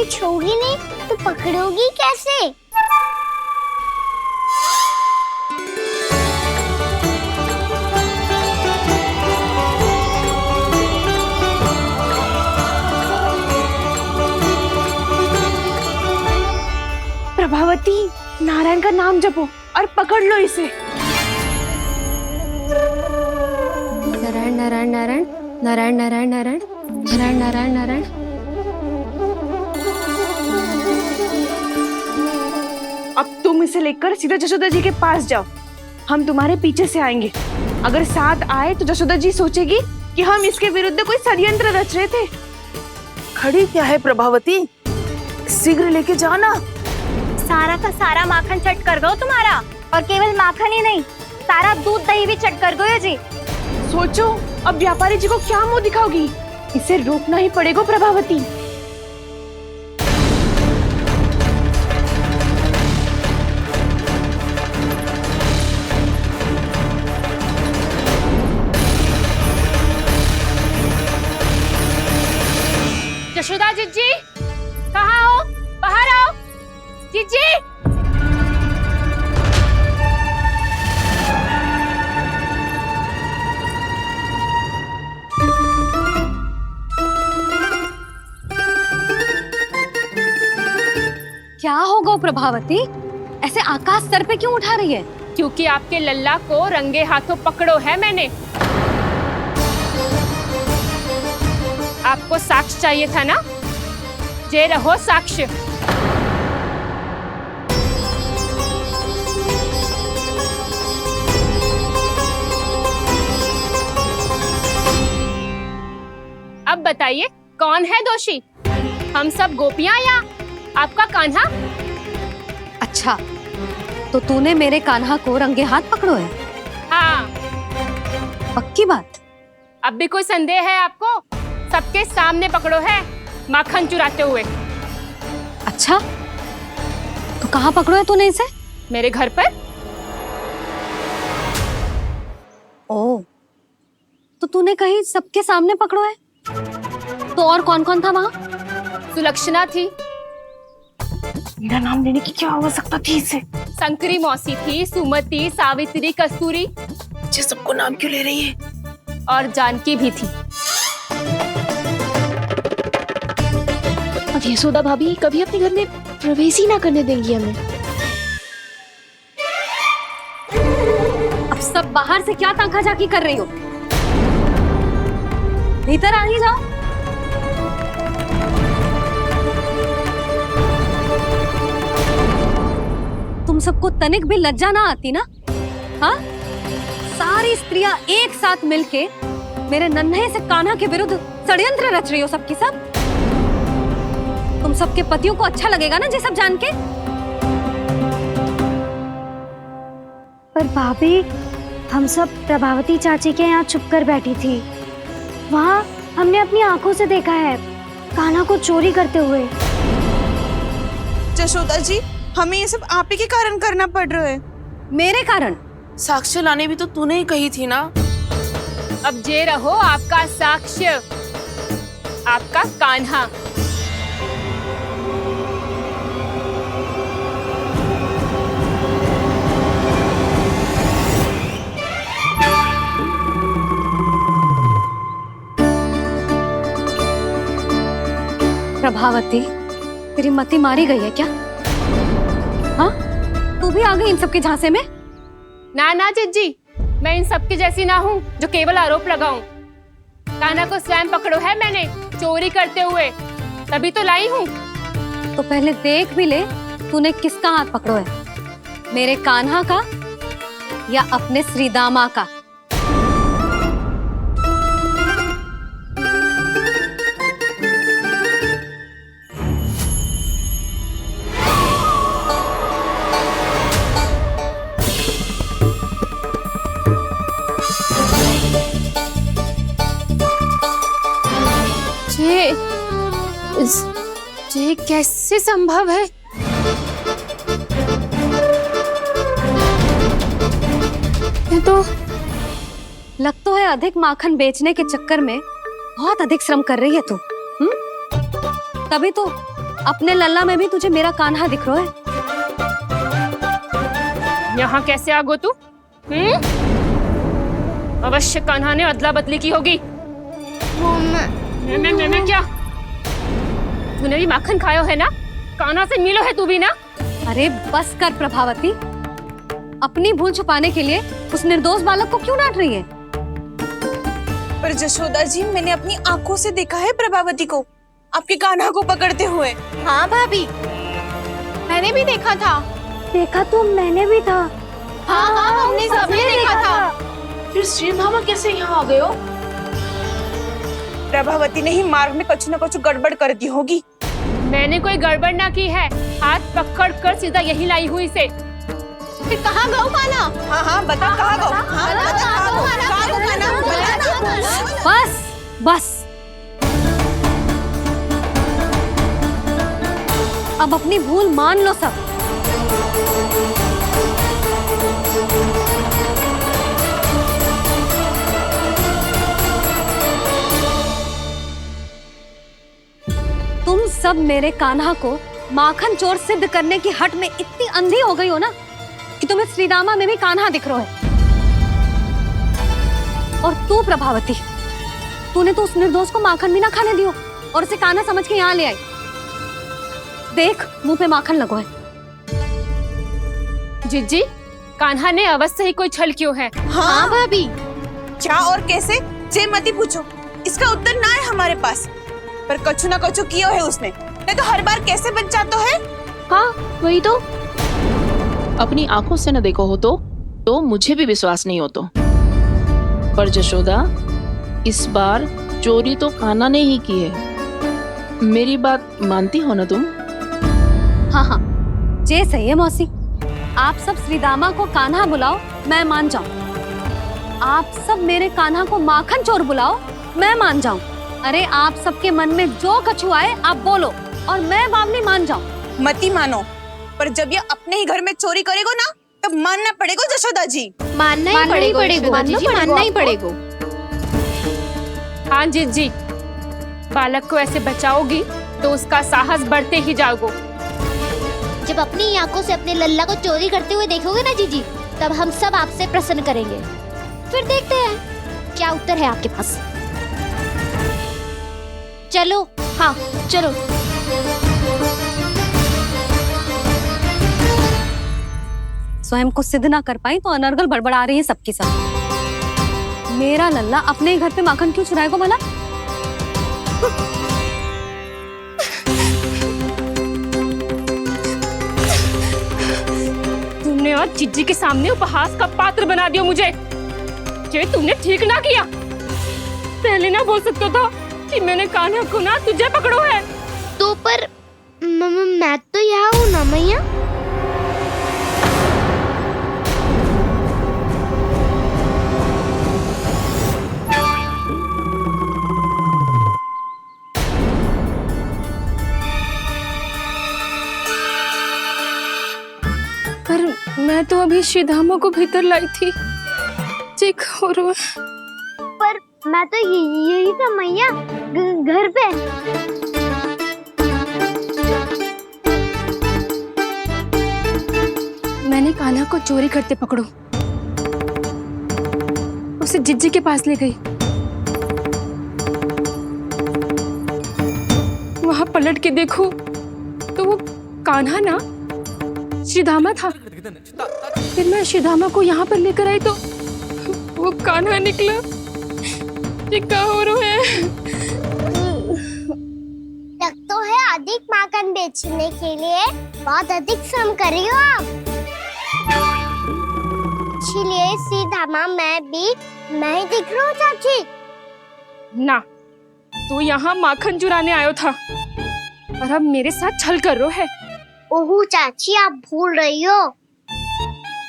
कुछ होगी नहीं तो पकड़ोगी कैसे? प्रभावती, नारायण का नाम जपो और पकड़ लो इसे। नारायण नारायण नारायण नारायण नारायण नारायण नारायण नारायण नारायण। अब तुम इसे लेकर सीधा जशोदा जी के पास जाओ, हम तुम्हारे पीछे से आएंगे। अगर साथ आए तो जशोदा जी सोचेगी कि हम इसके विरुद्ध कोई षड्यंत्र रच रहे थे। खड़ी क्या है प्रभावती, शीघ्र लेके जाना। सारा का सारा माखन चट कर गो तुम्हारा, और केवल माखन ही नहीं, सारा दूध दही भी चट कर गो जी। सोचो अब व्यापारी जी को क्या मुंह दिखाओगी, इसे रोकना ही पड़ेगा प्रभावती। जशोदा जीजी, कहाँ हो? बाहर आओ जीजी। क्या होगा प्रभावती, ऐसे आकाश सर पे क्यों उठा रही है? क्योंकि आपके लल्ला को रंगे हाथों पकड़ो है मैंने। आपको साक्ष्य चाहिए था ना, जे रहो साक्ष्य। अब बताइए कौन है दोषी, हम सब गोपियां या आपका कान्हा? अच्छा, तो तूने मेरे कान्हा को रंगे हाथ पकड़ो है? हाँ। पक्की बात? अब भी कोई संदेह है आपको? सबके सामने पकड़ो है, माखन चुराते हुए। अच्छा, तो कहाँ पकड़ो है तूने इसे? मेरे घर पर। ओ, तो तूने कहीं सबके सामने पकड़ो है? तो और कौन कौन था वहाँ? सुलक्षणा थी। मेरा नाम लेने की क्या आवश्यकता थी इसे? संकरी मौसी थी, सुमति, सावित्री, कस्तूरी। ये सबको नाम क्यों ले रही है? और जानकी भी थी। अब यशोदा भाभी कभी अपने घर में प्रवेश ही ना करने देंगी हमें। अब सब बाहर से क्या ताका झाकी कर रही हो? भीतर आ ही जाओ। तुम सबको तनिक भी लज्जा ना आती ना? हाँ? सारी स्त्रियां एक साथ मिलके मेरे नन्हे से कान्हा के विरुद्ध षड्यंत्र रच रही हो सबकी सब। तुम सबके पतियों को अच्छा लगेगा ना ये सब जान के? पर भाभी, हम सब प्रभावती चाची के यहाँ छुप कर बैठी थी। वहाँ हमने अपनी आंखों से देखा है कान्हा को चोरी करते हुए। जशोदा जी, हमें ये सब आप ही के कारण करना पड़ रहा है। मेरे कारण? साक्ष्य लाने भी तो तूने ही कही थी ना। अब जे रहो आपका साक्ष्य, आपका कान्हा। प्रभावती, तेरी मति मारी गई है क्या? हाँ, तू भी आ गई इन सबके झांसे में? ना ना जिज्जी, मैं इन सबकी जैसी ना हूँ जो केवल आरोप लगाऊं। कान्हा को स्वयं पकड़ो है मैंने चोरी करते हुए, तभी तो लाई हूँ। तो पहले देख भी ले तूने किसका हाथ पकड़ो है, मेरे कान्हा का या अपने श्रीदामा का? ये कैसे संभव है? ये तो लग तो है अधिक माखन बेचने के चक्कर में बहुत अधिक श्रम कर रही है तू। तभी तो अपने लल्ला में भी तुझे मेरा कान्हा दिख रहा है। यहाँ कैसे आ गो तू? अवश्य कान्हा ने अदला बदली की होगी। मैं क्या? तूने भी माखन खायो है ना? कान्हा से मिलो है तू भी ना? अरे बस कर प्रभावती, अपनी भूल छुपाने के लिए उस निर्दोष बालक को क्यों डांट रही है? पर जशोदा जी, मैंने अपनी आंखों से देखा है प्रभावती को आपके कान्हा को पकड़ते हुए। हाँ भाभी, मैंने भी देखा था। देखा तो मैंने भी था। हाँ हाँ, हमने सबने देखा था। फिर श्री धामा कैसे यहाँ आ गए हो? प्रभावती ने ही मार्ग में कुछ न कुछ गड़बड़ कर दी होगी। मैंने कोई गड़बड़ ना की है, हाथ पकड़ कर सीधा यही लाई हुई से। फिर कहाँ गौ कान्हा? हाँ हाँ, बता कहाँ गौ? हाँ बता कहाँ गौ? कहाँ गौ कान्हा? बता ना। बस बस, अब अपनी भूल मान लो सब। तुम सब मेरे कान्हा को माखन चोर सिद्ध करने की हट में इतनी अंधी हो गई हो ना कि तुम्हें श्रीदामा में भी कान्हा दिख रहा है। और तू प्रभावती, तूने तो उस निर्दोष को माखन भी ना खाने दियो और उसे कान्हा समझ के यहाँ ले आई। देख, मुंह पे माखन लगो है। जिज्जी, कान्हा ने अवश्य ही कोई छल क्यों है। हाँ भाभी, क्या और कैसे? जे मती पूछो, इसका उत्तर ना है हमारे पास। पर कछु ना कछु किया है उसने, नहीं तो हर बार कैसे बच जाता है। हाँ वही तो। अपनी आंखों से न देखो हो तो मुझे भी विश्वास नहीं हो तो। पर जशोदा, इस बार चोरी तो कान्हा ने ही की है। मेरी बात मानती हो ना तुम? हाँ हाँ, जे सही है मौसी। आप सब श्रीदामा को कान्हा बुलाओ, मैं मान जाऊं। आप सब मेरे कान्हा को माखन चोर बुलाओ, मैं मान जाऊं। अरे आप सबके मन में जो कछु आए आप बोलो और मैं बावली मान जाऊं। मती मानो, पर जब ये अपने ही घर में चोरी करेगो ना, तब मानना पड़ेगा जशोदा जी। मानना ही पड़ेगा, मानना ही पड़ेगा। हाँ जिज्जी, बालक को ऐसे बचाओगी तो उसका साहस बढ़ते ही जाओगे। जब अपनी आंखों से अपने लल्ला को चोरी करते हुए देखोगे ना जीजी, तब हम सब आपसे प्रसन्न करेंगे। फिर देखते हैं क्या उत्तर है आपके पास। चलो, हाँ चलो। स्वयं को सिद्ध ना कर पाई तो अनर्गल बड़बड़ा रही है सबकी सब। मेरा लल्ला अपने ही घर पे माखन क्यों चुराएगा भला? तुमने आज जिज्जी के सामने उपहास का पात्र बना दिया मुझे। ये तुमने ठीक ना किया। पहले ना बोल सकता था कि मैंने कान्हा को ना तुझे पकड़ो है। तो पर मैं तो यहाँ हूँ ना मैया। पर मैं तो अभी श्रीधामा को भीतर लाई थी। चेक हो रहा है। पर मैं तो यही था मैया, घर पे। मैंने कान्हा को चोरी करते पकड़ो, उसे जिज्जी के पास ले गई। वहां पलट के देखो तो वो कान्हा ना श्रीधामा था। फिर मैं श्रीधामा को यहाँ पर लेकर आई तो वो कान्हा निकला। ये क्या हो रहा है? लग तो है अधिक माखन बेचने के लिए बहुत अधिक श्रम कर रही हो आप। इसलिए सीधामा मैं ही दिख रहा हूँ चाची। ना, तू यहाँ माखन चुराने आयो था और अब मेरे साथ छल कर रहा है। ओह चाची, आप भूल रही हो,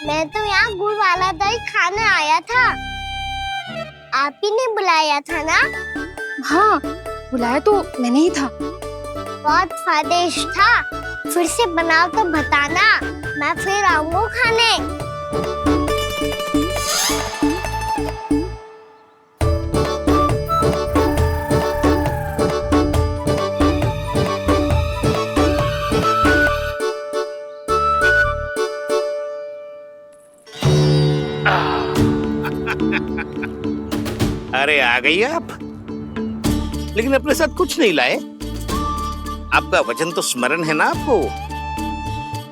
मैं तो यहाँ गुड़ वाला दही खाने आया था। आप ही ने बुलाया था ना? हाँ, बुलाया तो मैंने ही था। बहुत स्वादिष्ट था। फिर से बनाओ तो बताना, मैं फिर आऊंगा खाने। आ गई आप, लेकिन अपने साथ कुछ नहीं लाए। आपका वचन तो स्मरण है ना आपको?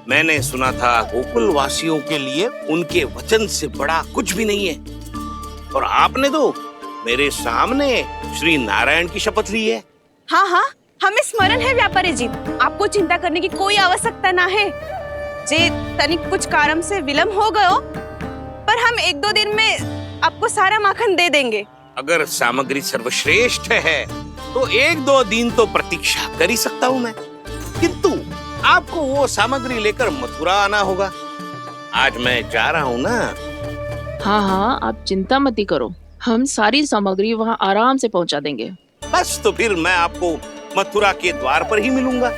मैंने सुना था गोकुल वासियों के लिए उनके वचन से बड़ा कुछ भी नहीं है, और आपने तो मेरे सामने श्री नारायण की शपथ ली है। हाँ हाँ, हमें स्मरण है व्यापारी जी, आपको चिंता करने की कोई आवश्यकता ना है। जे तनिक कुछ कारण से विलंब हो गयो, पर हम 1-2 दिन में आपको सारा माखन दे देंगे। अगर सामग्री सर्वश्रेष्ठ है तो 1-2 दिन तो प्रतीक्षा कर ही सकता हूँ मैं, किंतु आपको वो सामग्री लेकर मथुरा आना होगा। आज मैं जा रहा हूँ ना। हाँ हाँ, आप चिंता मत करो, हम सारी सामग्री वहाँ आराम से पहुँचा देंगे। बस तो फिर मैं आपको मथुरा के द्वार पर ही मिलूंगा।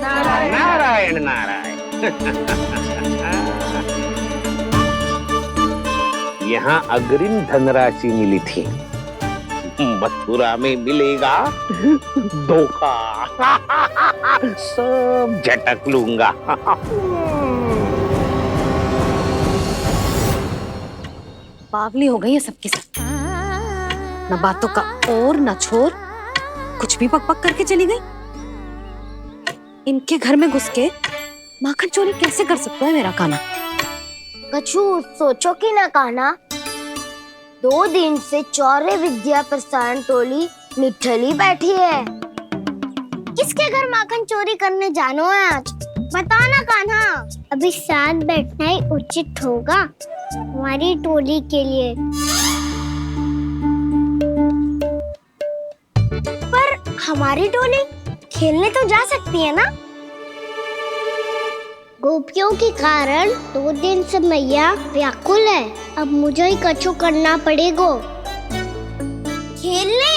नारायण नारायण। यहाँ अग्रिम धनराशि मिली थी, मथुरा में मिलेगा धोखा। सब झटक लूंगा। बावली हो गई है सबकी सब, न बातों का और न छोर, कुछ भी पक पक करके चली गई। इनके घर में घुस के माखन चोरी कैसे कर सकता है मेरा काना? कछु सोचो कि ना कान्हा, 2 दिन से चौर्य विद्या प्रसारण टोली निठली बैठी है। किसके घर माखन चोरी करने जानो है आज? बता ना कान्हा। अभी साथ बैठना ही उचित होगा हमारी टोली के लिए। पर हमारी टोली खेलने तो जा सकती है ना? गोपियों के कारण 2 दिन से मैया व्याकुल है। अब मुझे ही कछु करना पड़ेगा। खेलने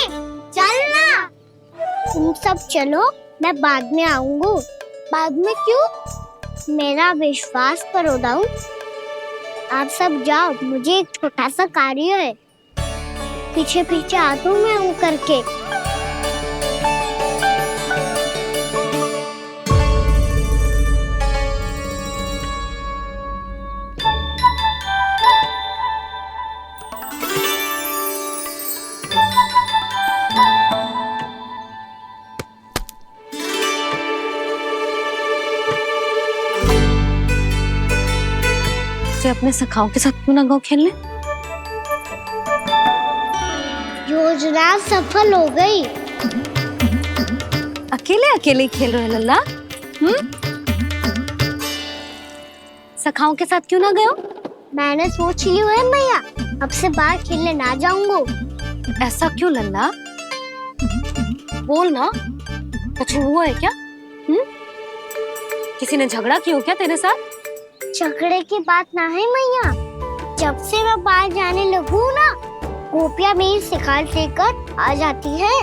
चलना। तुम सब चलो, मैं बाद में आऊंगा। बाद में क्यों? मेरा विश्वास करो दाऊ। आप सब जाओ, मुझे एक छोटा सा कार्य है। पीछे पीछे आता हूँ मैं हूँ करके। अपने सखाओं के साथ क्यों ना गाँव खेलने? योजना सफल हो गई। अकेले अकेले खेल रहे लल्ला? सखाओं के साथ क्यों ना गए? मैंने सोच लिया है मैया, अब से बाहर खेलने ना जाऊंगा। ऐसा क्यों लल्ला? बोल ना, कुछ हुआ है क्या? किसी ने झगड़ा किया हो क्या तेरे साथ? झगड़े की बात ना है मैया। जब से मैं बाहर जाने लगू ना, गोपियां मेरी शिकार लेकर आ जाती है।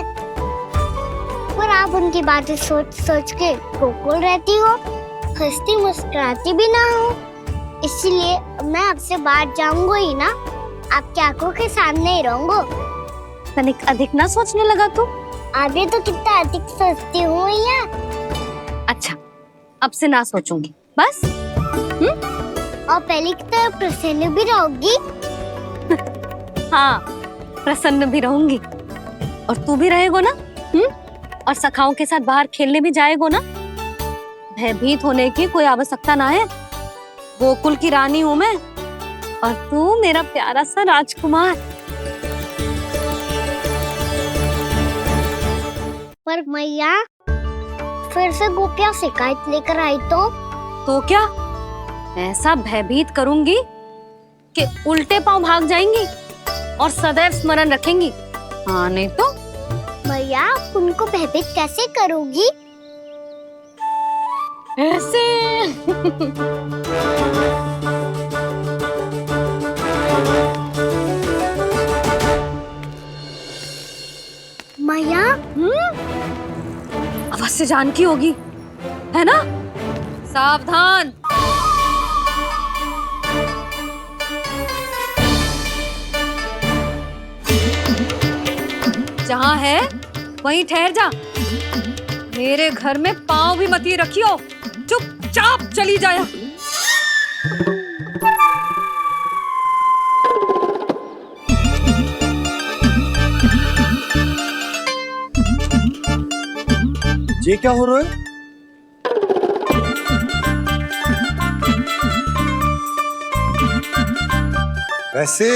पर आप उनकी बातें सोच सोच के गोकुल रहती हो, हंसती मुस्कुराती भी ना हो। इसलिए मैं आपसे बाहर जाऊंगा ही ना, आपकी आंखों के सामने ही रहूंगा। तनिक अधिक ना सोचने लगा तू? आगे तो कितना अधिक सोचती हूँ मैया। अच्छा, अब से ना सोचूंगी बस। और पहले की तरह प्रसन्न भी रहोगी? हाँ, प्रसन्न भी रहूंगी। और तू भी रहेगो ना? और सखाओं के साथ बाहर खेलने भी जाएगो ना? भयभीत होने की कोई आवश्यकता ना है। गोकुल की रानी हूँ मैं, और तू मेरा प्यारा सा राजकुमार। पर मैया, फिर से गोपियां शिकायत लेकर आई तो क्या ऐसा भयभीत करूंगी कि उल्टे पांव भाग जाएंगी और सदैव स्मरण रखेंगी? हाँ नहीं तो? मैया, उनको भयभीत कैसे करोगी? ऐसे। मैया, अवश्य जानकी होगी, है ना? सावधान। जहाँ है वहीं ठहर जा। मेरे घर में पाँव भी मत ही रखियो, चुपचाप चली जाया। ये क्या हो रहा है? वैसे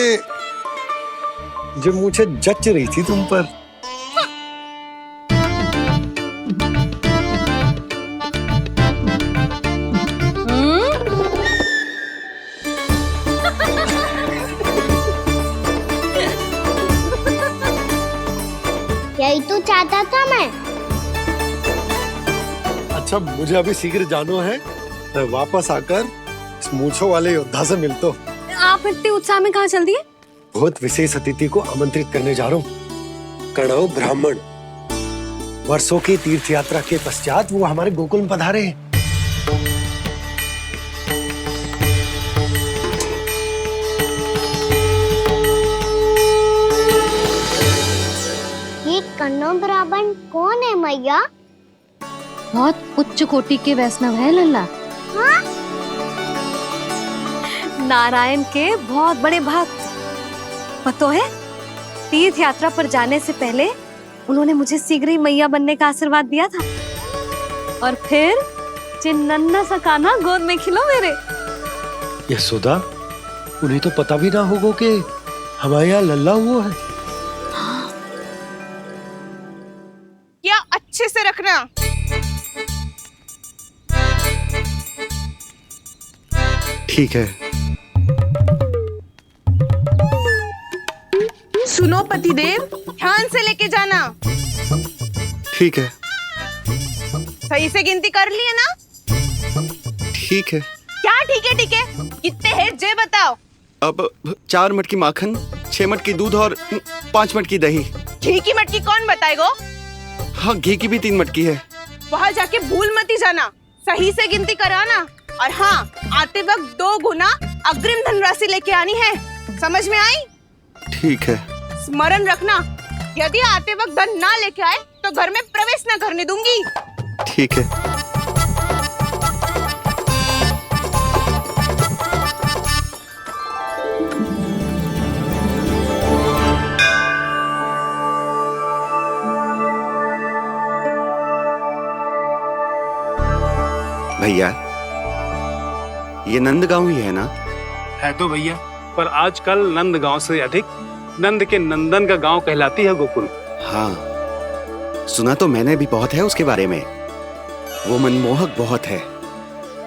जो मुझे जच रही थी तुम पर। यही तो चाहता था मैं। अच्छा मुझे अभी शीघ्र जाना है, मैं वापस आकर इस मूंछों वाले योद्धा से मिलता हूँ। आप इतने उत्साह में कहाँ चल दिए? बहुत विशेष अतिथि को आमंत्रित करने जा रहा हूँ। कणव ब्राह्मण वर्षों की तीर्थ यात्रा के पश्चात वो हमारे गोकुल में पधारे हैं। ये कन्नौ ब्राह्मण कौन है मैया? बहुत उच्च कोटि के वैष्णव है लल्ला। हाँ? नारायण के बहुत बड़े भक्त। पता है, तीर्थ यात्रा पर जाने से पहले उन्होंने मुझे शीघ्र ही मैया बनने का आशीर्वाद दिया था। और फिर चिन्नन्ना सा कान्हा गोद में खिलो मेरे। यशोदा, उन्हें तो पता भी ना होगा कि हमारे यहाँ लल्ला हुआ है। क्या अच्छे से रखना। ठीक है। सुनो पतिदेव, ध्यान से लेके जाना। ठीक है। सही से गिनती कर लिए ना? ठीक है। क्या ठीक है ठीक है? कितने हैं जे बताओ। अब 4 मटकी माखन, 6 मटकी दूध और 5 मटकी दही। घी की मटकी कौन बताएगा? हाँ, घी की भी 3 मटकी है। वहाँ जाके भूल मती जाना, सही से गिनती कराना। और हाँ, आते वक्त 2 गुना अग्रिम धनराशि लेके आनी है। समझ में आई? ठीक है। स्मरण रखना, यदि आते वक्त धन ना लेके आए तो घर में प्रवेश न करने दूंगी। ठीक है। भैया, ये नंदगांव ही है ना? है तो भैया, पर आजकल नंदगांव से अधिक नंद के नंदन का गांव कहलाती है गोकुल। हाँ, सुना तो मैंने भी बहुत है उसके बारे में। वो मनमोहक बहुत है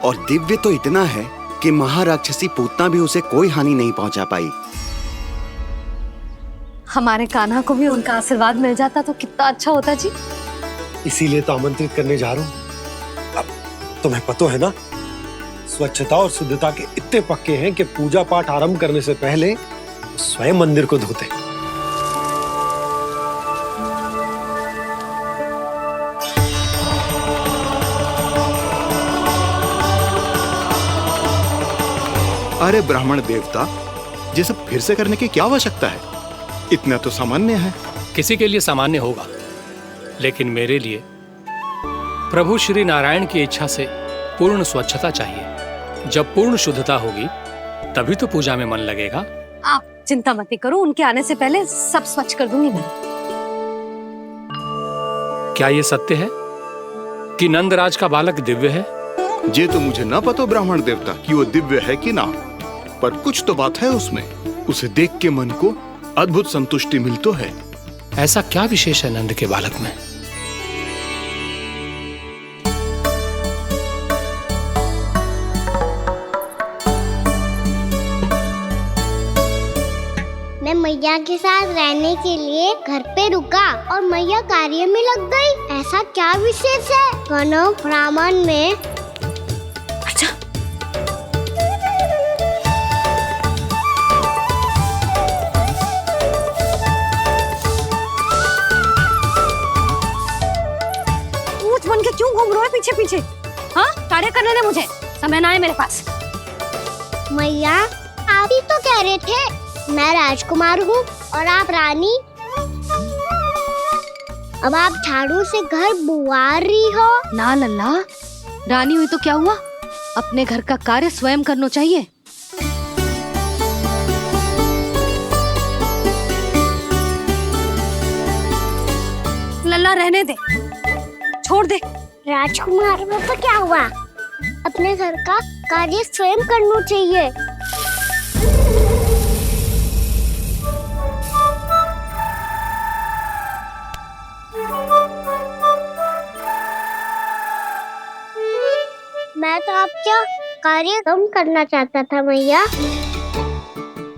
और दिव्य तो इतना है कि महाराक्षसी पूतना भी उसे कोई हानि नहीं पहुंचा पाई। हमारे कान्हा को भी उनका आशीर्वाद मिल जाता तो कितना अच्छा होता जी। इसीलिए तो आमंत्रित करने जा रहा हूँ। अब तुम्हें पता है ना, स्वच्छता और शुद्धता के इतने पक्के हैं कि पूजा पाठ आरंभ करने से पहले स्वयं मंदिर को धोते। अरे ब्राह्मण देवता, ये सब फिर से करने की क्या आवश्यकता है? इतना तो सामान्य है। किसी के लिए सामान्य होगा, लेकिन मेरे लिए प्रभु श्री नारायण की इच्छा से पूर्ण स्वच्छता चाहिए। जब पूर्ण शुद्धता होगी तभी तो पूजा में मन लगेगा। आप चिंता मत करो, उनके आने से पहले सब स्वच्छ कर दूंगी मैं। क्या ये सत्य है कि नंदराज का बालक दिव्य है? ये तो मुझे ना पता ब्राह्मण देवता कि वो दिव्य है कि ना, पर कुछ तो बात है उसमें। उसे देख के मन को अद्भुत संतुष्टि मिल तो है। ऐसा क्या विशेष है नंद के बालक में? मैं मैया के साथ रहने के लिए घर पे रुका और मैया कार्य में लग गई। ऐसा क्या विशेष है कन्नौ ब्राह्मण में? अच्छा, ऊंच बन के क्यों घूम रहे हो पीछे पीछे? हाँ, कार्य करने दे मुझे, समय ना है मेरे पास। मैया, आप ही तो कह रहे थे मैं राजकुमार हूँ और आप रानी। अब आप झाड़ू से घर बुआर रही हो। ना लल्ला, रानी हुई तो क्या हुआ, अपने घर का कार्य स्वयं करना चाहिए। लल्ला रहने दे, छोड़ दे। राजकुमार में तो क्या हुआ, अपने घर का कार्य स्वयं करना चाहिए। मैं तो आपका कार्य कम करना चाहता था मैया,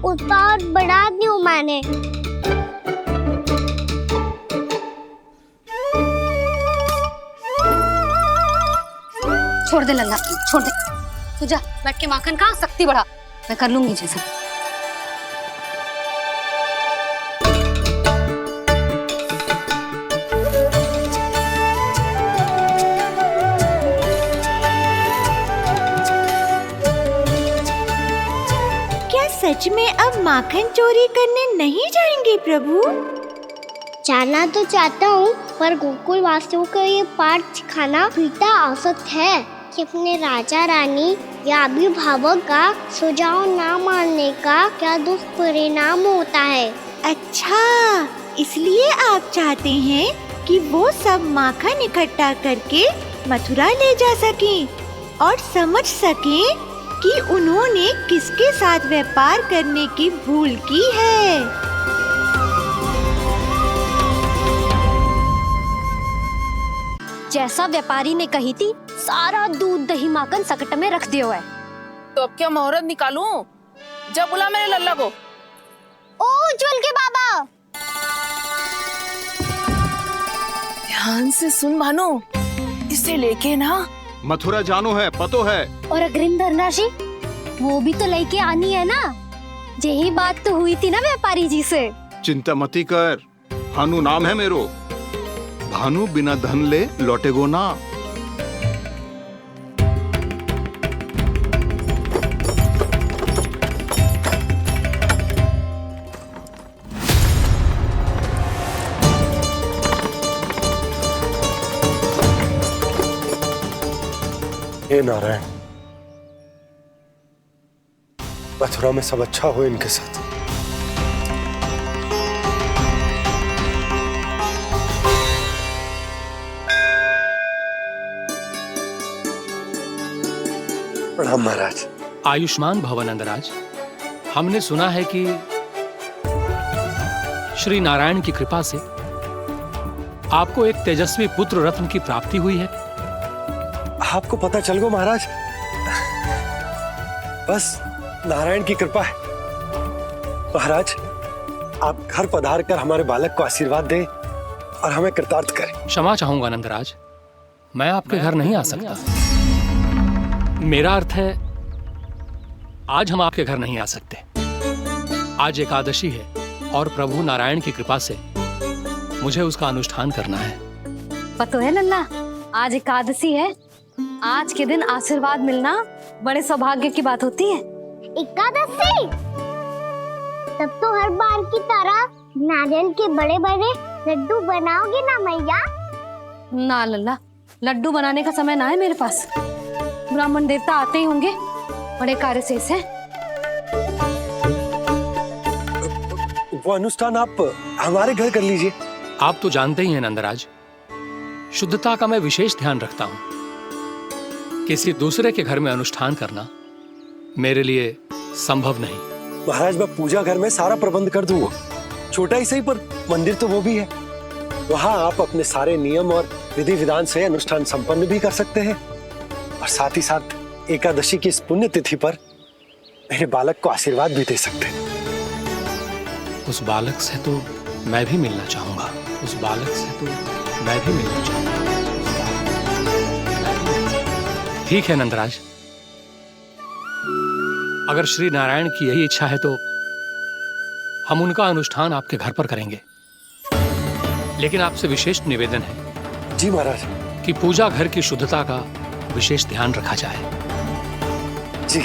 उतना और बढ़ा दूं मैंने। छोड़ दे लल्ला, छोड़ दे। तू जा बैठ के माखन खा, शक्ति बढ़ा, मैं कर लूंगी जैसा। क्या सच में अब माखन चोरी करने नहीं जाएंगे प्रभु? जाना तो चाहता हूँ, पर गोकुल वासियों को ये पाठ सिखाना पिता आवश्यक है कि अपने राजा रानी या अभिभावक का सुझाव ना मानने का क्या दुष्परिणाम होता है। अच्छा, इसलिए आप चाहते हैं कि वो सब माखन इकट्ठा करके मथुरा ले जा सकें और समझ सकें कि उन्होंने किसके साथ व्यापार करने की भूल की है। जैसा व्यापारी ने कही थी, सारा दूध दही माखन सकट में रख दियो है। तो अब क्या मुहूर्त निकालूं? जब बुला मेरे लल्ला को। ओ उज्जवल के बाबा, ध्यान से सुन भानु, इसे लेके ना मथुरा जानो है, पतो है। और अग्रिम धनराशि वो भी तो लेके आनी है ना। यही बात तो हुई थी ना व्यापारी जी से। चिंता मती कर, भानु नाम है मेरो। भानु बिना धन ले लौटेगो ना। हे नारायण, मथुरा में सब अच्छा हो इनके साथ। प्रणाम महाराज। आयुष्मान भव नंदराज। हमने सुना है कि श्री नारायण की कृपा से आपको एक तेजस्वी पुत्र रत्न की प्राप्ति हुई है। आपको पता चल गो महाराज, बस नारायण की कृपा है। महाराज, आप घर पधार कर हमारे बालक को आशीर्वाद दें और हमें कृतार्थ करें। क्षमा चाहूंगा नंदराज, मैं आपके घर नहीं आ सकता। मेरा अर्थ है, आज हम आपके घर नहीं आ सकते। आज एकादशी है और प्रभु नारायण की कृपा से मुझे उसका अनुष्ठान करना है। पता है लल्ला, आज एकादशी है। आज के दिन आशीर्वाद मिलना बड़े सौभाग्य की बात होती है। एकादशी, तब तो हर बार की तरह नारियल के बड़े बड़े लड्डू बनाओगे ना मैया? ना लल्ला, लड्डू बनाने का समय ना है मेरे पास। ब्राह्मण देवता आते ही होंगे, बड़े कार्य शेष है। वो अनुष्ठान आप हमारे घर कर लीजिए। आप तो जानते ही हैं नंदराज, शुद्धता का मैं विशेष ध्यान रखता हूं। किसी दूसरे के घर में अनुष्ठान करना मेरे लिए संभव नहीं। महाराज, मैं पूजा घर में सारा प्रबंध कर दूंगा। छोटा ही सही, पर मंदिर तो वो भी है। वहां आप अपने सारे नियम और विधि विधान से अनुष्ठान संपन्न भी कर सकते हैं और साथ ही साथ एकादशी की इस पुण्य तिथि पर मेरे बालक को आशीर्वाद भी दे सकते हैं। उस बालक से तो मैं भी मिलना चाहूंगा। उस बालक से तो मैं भी मिलना चाहूंगा। ठीक है नंदराज, अगर श्री नारायण की यही इच्छा है तो हम उनका अनुष्ठान आपके घर पर करेंगे। लेकिन आपसे विशेष निवेदन है। जी महाराज। कि पूजा घर की शुद्धता का विशेष ध्यान रखा जाए। जी।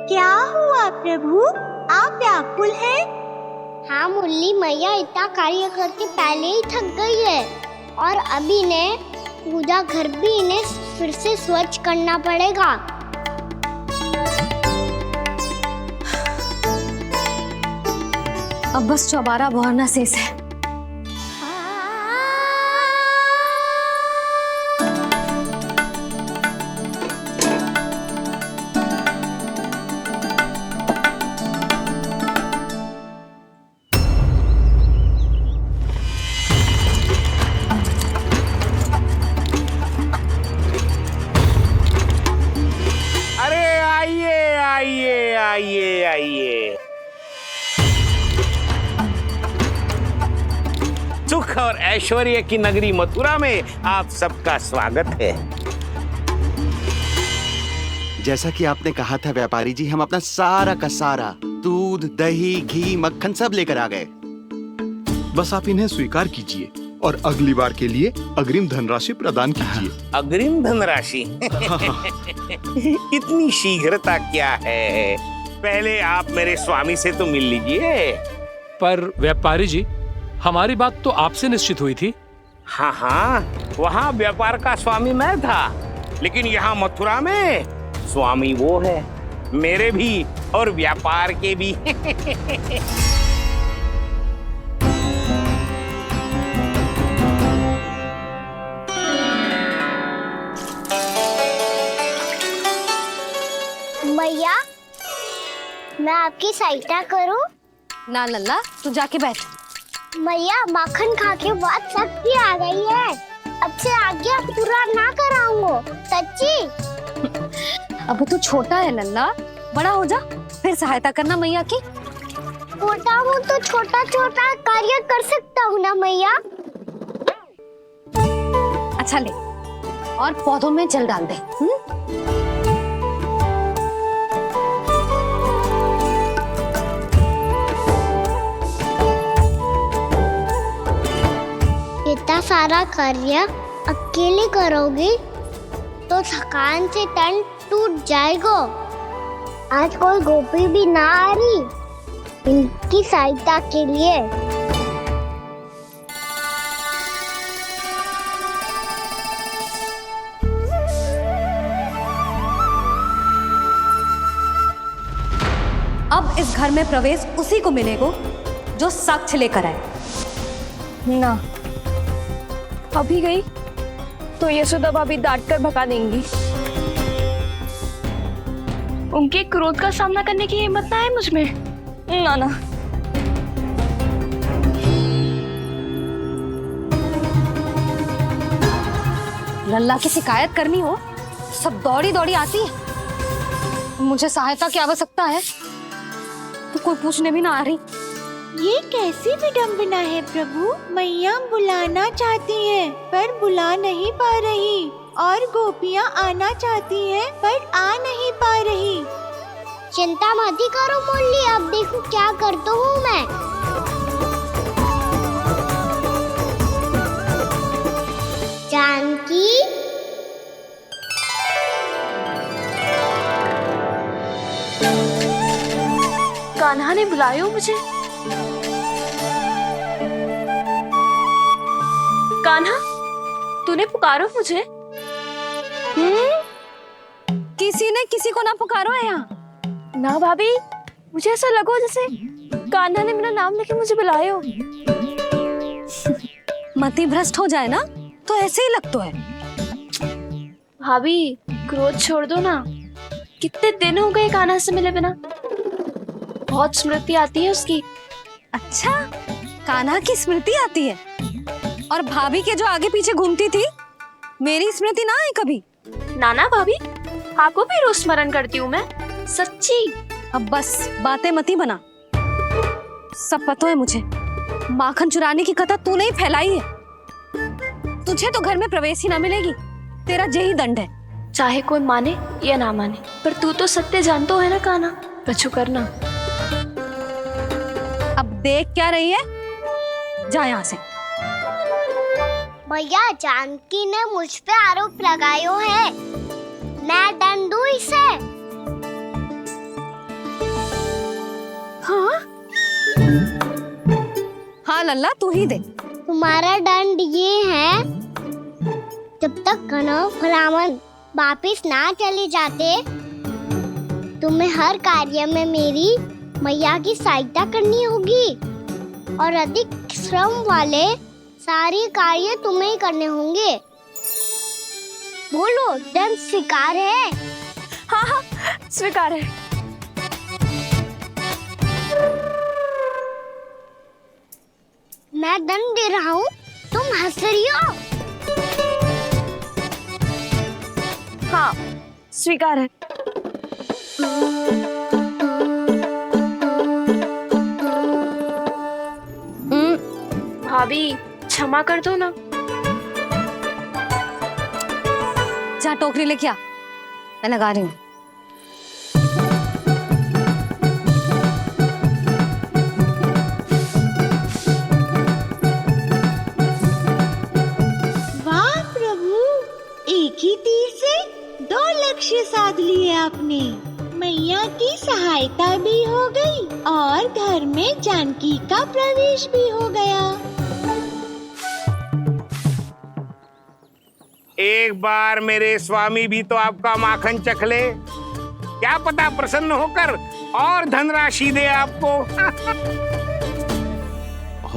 क्या हुआ प्रभु, आप व्याकुल हैं? हाँ मुरली मैया, इतना कार्य करके पहले ही थक गई है और अभी ने पूजा घर भी इन्हें फिर से स्वच्छ करना पड़ेगा। अब बस चौबारा भरना शेष है। अरे आइए आइए आइए आइए, सुख और ऐश्वर्य की नगरी मथुरा में आप सबका स्वागत है। जैसा कि आपने कहा था व्यापारी जी, हम अपना सारा का सारा दूध, दही, घी, मक्खन सब लेकर आ गए। बस आप इन्हें स्वीकार कीजिए और अगली बार के लिए अग्रिम धनराशि प्रदान कीजिए। अग्रिम धनराशि? इतनी शीघ्रता क्या है? पहले आप मेरे स्वामी से तो मिल लीजिए। पर व्यापारी जी, हमारी बात तो आपसे निश्चित हुई थी। हाँ हाँ, वहाँ व्यापार का स्वामी मैं था, लेकिन यहाँ मथुरा में स्वामी वो है, मेरे भी और व्यापार के भी। मैया, मैं आपकी सहायता करूं? ना लल्ला, तू जाके बैठ। मैया, माखन खा के बहुत शक्ति आ गई है। अब से आगे अब पूरा ना कराऊंगा, सच्ची। अब तू छोटा है लल्ला, बड़ा हो जा फिर सहायता करना मैया की। छोटा हूँ तो छोटा छोटा कार्य कर सकता हूँ ना मैया। अच्छा ले, और पौधों में जल डाल दे। इतना सारा कार्य अकेले करोगी तो थकान से तन टूट जाएगा। आज कोई गोपी भी ना आ रही इनकी सहायता के लिए। अब इस घर में प्रवेश उसी को मिलेगा जो साक्ष्य लेकर आए। ना, अभी गई तो यशोदा भाभी डांट कर भगा देंगी। उनके क्रोध का सामना करने की हिम्मत ना है मुझ में। ना ना। लल्ला की शिकायत करनी हो, सब दौड़ी दौड़ी आती है। मुझे सहायता की आवश्यकता है तो कोई पूछने भी ना आ रही। ये कैसी विडंबना है प्रभु। मैया बुलाना चाहती हैं पर बुला नहीं पा रही, और गोपियाँ आना चाहती हैं पर आ नहीं पा रही। चिंता मत ही करो मुरली, अब देखो क्या करता हूँ मैं। जानकी, कान्हा ने बुलाया मुझे। कान्हा, तूने पुकारो मुझे। किसी ने किसी को ना पुकारो है यहाँ। ना भाभी, मुझे ऐसा लगो जैसे कान्हा ने मेरा नाम लेके मुझे बुलायो। मति भ्रष्ट हो जाए ना तो ऐसे ही लगता है। भाभी, क्रोध छोड़ दो ना। कितने दिन हो गए कान्हा से मिले बिना। बहुत स्मृति आती है उसकी। अच्छा, कान्हा की स्मृति आती है? और भाभी के जो आगे पीछे घूमती थी, मेरी स्मृति ना है कभी? नाना भाभी, आपको भी रोज स्मरण करती हूँ मैं, सच्ची। अब बस बातें मत ही बना। सब पता है मुझे। माखन चुराने की कथा तूने ही फैलाई है। तुझे तो घर में प्रवेश ही ना मिलेगी। तेरा यही दंड है। चाहे कोई माने या ना माने, पर तू तो सत्य जानता है ना कान्हा। कछु करना। अब देख क्या रही है, जा यहाँ से। भैया, जानकी ने मुझ पे आरोप लगायो है, मैं दंड दूं इसे। हाँ हाँ लल्ला, तू ही दे। तुम्हारा दंड ये है, जब तक कनव ब्राह्मण वापिस ना चले जाते, तुम्हें हर कार्य में मेरी मैया की सहायता करनी होगी। और अधिक श्रम वाले सारे कार्य तुम्हें ही करने होंगे। बोलो, दंड स्वीकार है? हाँ हाँ, स्वीकार है। मैं दंड दे रहा हूँ, तुम हंस रही हो? हाँ, स्वीकार है। भाभी क्षमा कर दो ना। जा टोकरी लेके आ, मैं लगा रही हूँ। वाह प्रभु, एक ही तीर से 2 लक्ष्य साध लिए आपने। मैया की सहायता भी हो गई और घर में जानकी का प्रवेश भी हो गया। एक बार मेरे स्वामी भी तो आपका माखन चख ले, क्या पता प्रसन्न होकर और धनराशि दे आपको।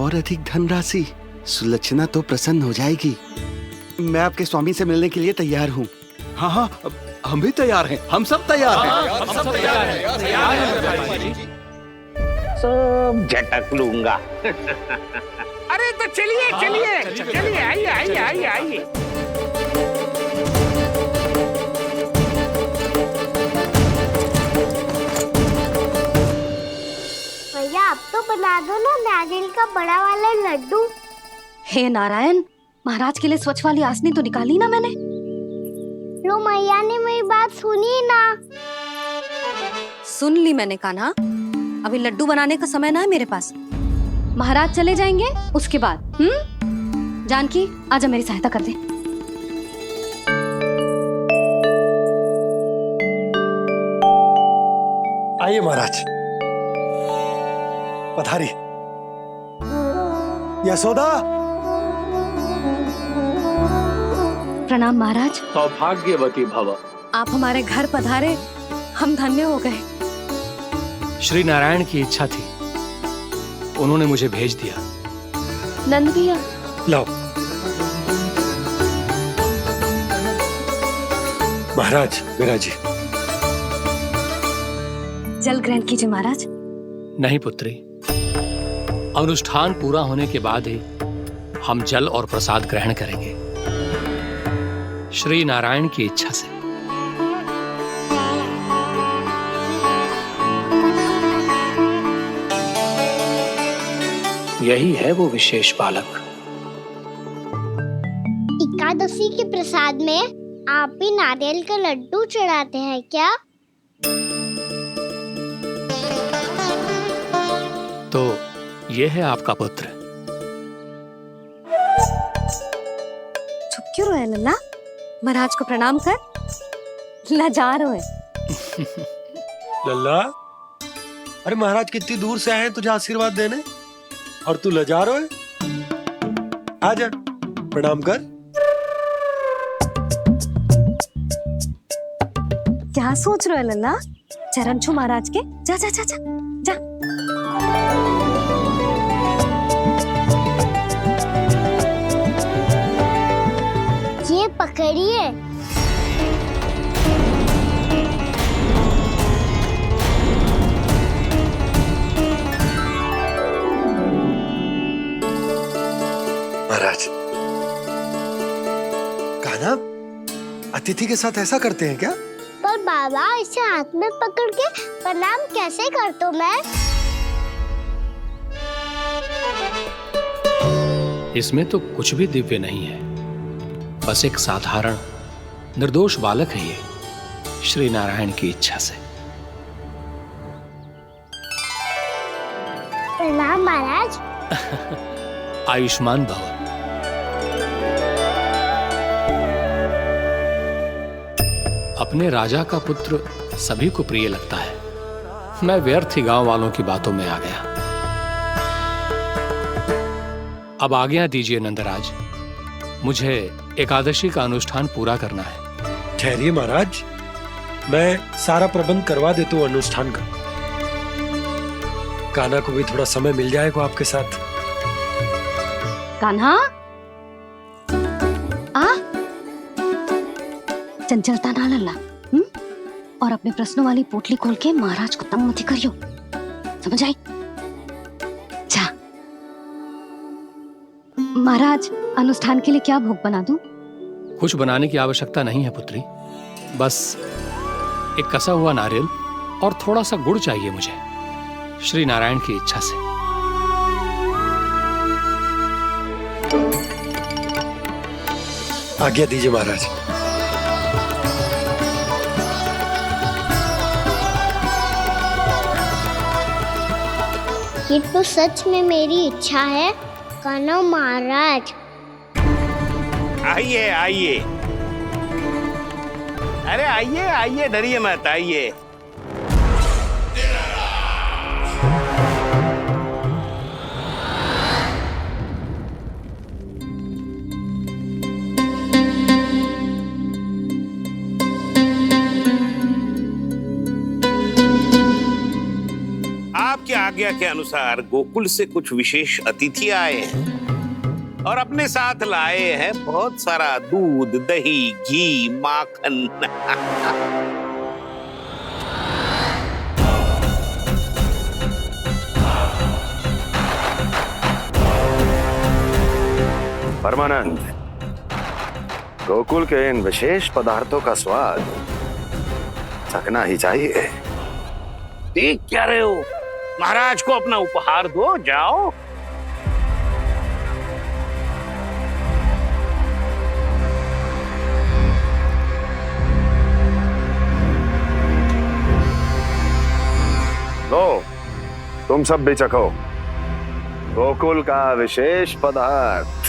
और अधिक धनराशि? सुलक्षणा तो प्रसन्न हो जाएगी। मैं आपके स्वामी से मिलने के लिए तैयार हूँ। हाँ हाँ, हम भी तैयार हैं, हम सब तैयार हैं। हम सब तैयार हैं। सब झटक लूंगा। अरे तो चलिए चलिए चलिए, आइए आइए आइए आइए। भैया, आप तो बना दो ना नारियल का बड़ा वाला लड्डू। हे नारायण, महाराज के लिए स्वच्छ वाली आसनी तो निकाली ना मैंने। लो, मैया ने मेरी बात सुनी ना। सुन ली मैंने कान्हा, अभी लड्डू बनाने का समय ना है मेरे पास। महाराज चले जाएंगे उसके बाद। जानकी, आजा मेरी सहायता कर दे। आइए महाराज, पधारी। यशोदा। प्रणाम महाराज। सौभाग्यवती भव। आप हमारे घर पधारे, हम धन्य हो गए। श्री नारायण की इच्छा थी, उन्होंने मुझे भेज दिया। नंद भैया, लाओ। महाराज, मेरा जी। जल ग्रहण कीजिए महाराज। नहीं पुत्री, अनुष्ठान पूरा होने के बाद ही हम जल और प्रसाद ग्रहण करेंगे, श्री नारायण की इच्छा से। यही है वो विशेष बालक। एकादशी के प्रसाद में आप भी नारियल का लड्डू चढ़ाते हैं क्या? तो ये है आपका पुत्र। चुप क्यों रहे लल्ला? महाराज को प्रणाम कर। लजा रहे। लल्ला, अरे महाराज कितनी दूर से आए हैं तुझे आशीर्वाद देने, और तू लजा रहा है? आजा, प्रणाम कर। क्या सोच रहे हो लल्ला? चरण छू महाराज के। जा जा जा जा जा। ये पकड़िए। महाराज, कान्हा, अतिथि के साथ ऐसा करते हैं क्या? पर बाबा, इसे हाथ में पकड़ के प्रणाम कैसे करता हूँ मैं? इसमें तो कुछ भी दिव्य नहीं है, बस एक साधारण निर्दोष बालक है ये, श्री नारायण की इच्छा से। प्रणाम महाराज। आयुष्मान भव। अपने राजा का पुत्र सभी को प्रिय लगता है। मैं व्यर्थ ही गांव वालों की बातों में आ गया। अब आज्ञा दीजिए नंदराज, मुझे एकादशी का अनुष्ठान पूरा करना है। ठहरिए महाराज, मैं सारा प्रबंध करवा देता हूँ अनुष्ठान का। कान्हा को भी थोड़ा समय मिल जाएगा आपके साथ। कान्हा आ चंचलता ना लल्ला, और अपने प्रश्नों वाली पोटली खोल के महाराज को तंग मत करियो, समझ आई? जा महाराज, अनुष्ठान के लिए क्या भोग बना दूं? कुछ बनाने की आवश्यकता नहीं है पुत्री, बस एक कसा हुआ नारियल और थोड़ा सा गुड़ चाहिए मुझे, श्री नारायण की इच्छा से। आज्ञा दीजिए महाराज। ये तो सच में मेरी इच्छा है कान्हा महाराज। आइए आइए, अरे आइए आइए, डरिए मत, आइए। आपकी आज्ञा के अनुसार गोकुल से कुछ विशेष अतिथि आए हैं और अपने साथ लाए हैं बहुत सारा दूध, दही, घी, माखन। परमानंद, गोकुल के इन विशेष पदार्थों का स्वाद चखना ही चाहिए। देख क्या रहे हो, महाराज को अपना उपहार दो, जाओ। लो, तुम सब भी चखो गोकुल का विशेष पदार्थ।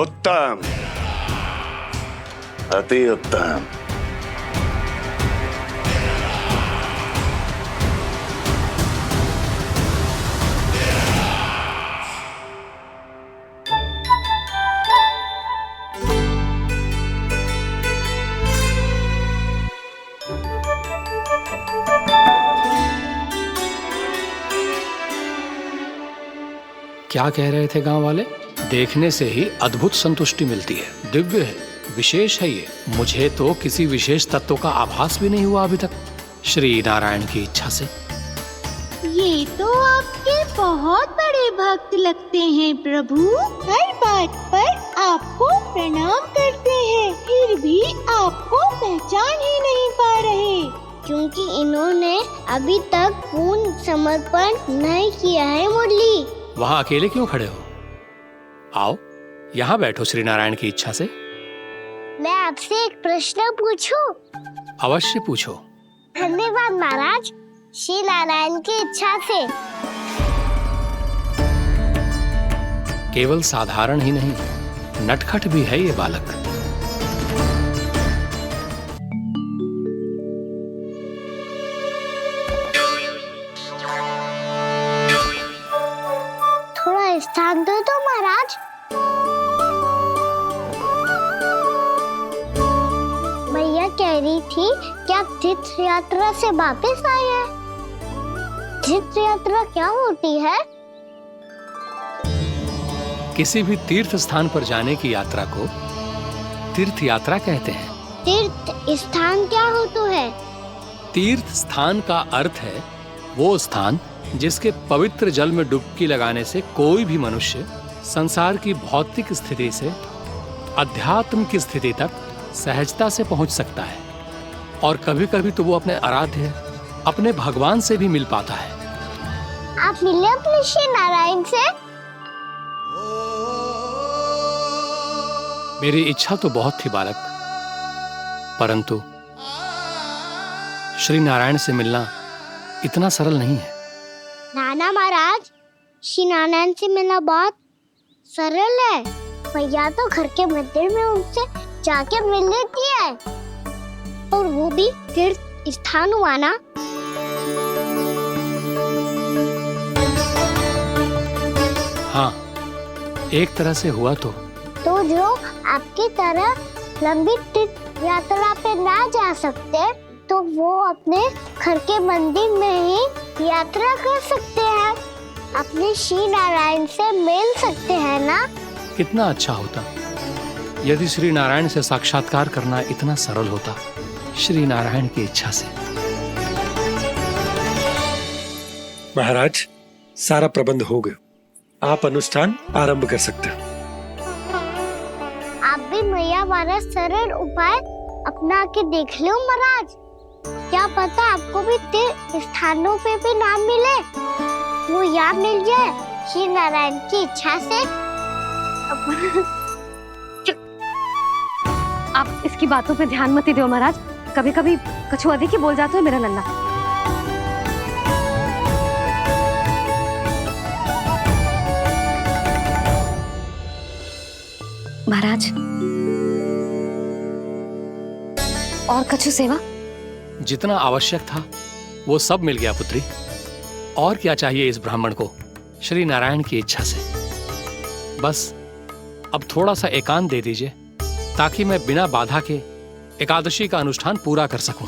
उत्तम, अति उत्तम। क्या कह रहे थे गांव वाले? देखने से ही अद्भुत संतुष्टि मिलती है, दिव्य है, विशेष है ये। मुझे तो किसी विशेष तत्व का आभास भी नहीं हुआ अभी तक, श्री नारायण की इच्छा से। ये तो आपके बहुत बड़े भक्त लगते हैं प्रभु। हर बात पर आपको प्रणाम करते हैं, फिर भी आपको पहचान ही नहीं पा रहे। क्योंकि इन्होंने अभी तक पूर्ण समर्पण नहीं किया है मुरली। वहां अकेले क्यों खड़े हो? आओ यहाँ बैठो श्री नारायण की इच्छा से। मैं आपसे एक प्रश्न पूछूं? अवश्य पूछो। धन्यवाद महाराज, श्री नारायण की इच्छा से। केवल साधारण ही नहीं, नटखट भी है ये बालक। थोड़ा स्थान दो तो महाराज। भैया कह रही थी कि आप तीर्थ यात्रा से वापस आए हैं। तीर्थ यात्रा क्या होती है? किसी भी तीर्थ स्थान पर जाने की यात्रा को तीर्थ यात्रा कहते हैं। तीर्थ स्थान क्या होता है? तीर्थ स्थान का अर्थ है वो स्थान जिसके पवित्र जल में डुबकी लगाने से कोई भी मनुष्य संसार की भौतिक स्थिति से अध्यात्म की स्थिति तक सहजता से पहुंच सकता है, और कभी कभी तो वो अपने आराध्य, अपने भगवान से भी मिल पाता है। आप मिले अपने श्री नारायण से? मेरी इच्छा तो बहुत थी बालक, परंतु श्री नारायण से मिलना इतना सरल नहीं है। नाना महाराज, श्री नारायण से मिलना बहुत सरल है। भैया तो घर के मंदिर में उनसे जाके मिल लेती है, और वो भी तीर्थ स्थान हुआ ना। हाँ, एक तरह से हुआ तो जो आपकी तरह लंबी तीर्थ यात्रा पे ना जा सकते, तो वो अपने घर के मंदिर में ही यात्रा कर सकते हैं, अपने श्री नारायण से मिल सकते हैं ना। कितना अच्छा होता यदि श्री नारायण से साक्षात्कार करना इतना सरल होता, श्री नारायण की इच्छा से। महाराज, सारा प्रबंध हो गया, आप अनुष्ठान आरंभ कर सकते हो। आप भी मैया वाला सरल उपाय अपना के देख लो महाराज, क्या पता आपको भी तीर्थ स्थानों पे भी नाम मिले, वो याद मिल जाए श्री नारायण की इच्छा से। आप इसकी बातों पे ध्यान मत दो महाराज, कभी कभी कछु अधिक ही बोल जाते हो मेरा नन्ना। महाराज, और कछु सेवा? जितना आवश्यक था वो सब मिल गया पुत्री। और क्या चाहिए इस ब्राह्मण को श्री नारायण की इच्छा से? बस अब थोड़ा सा एकांत दे दीजिए, ताकि मैं बिना बाधा के एकादशी का अनुष्ठान पूरा कर सकूं।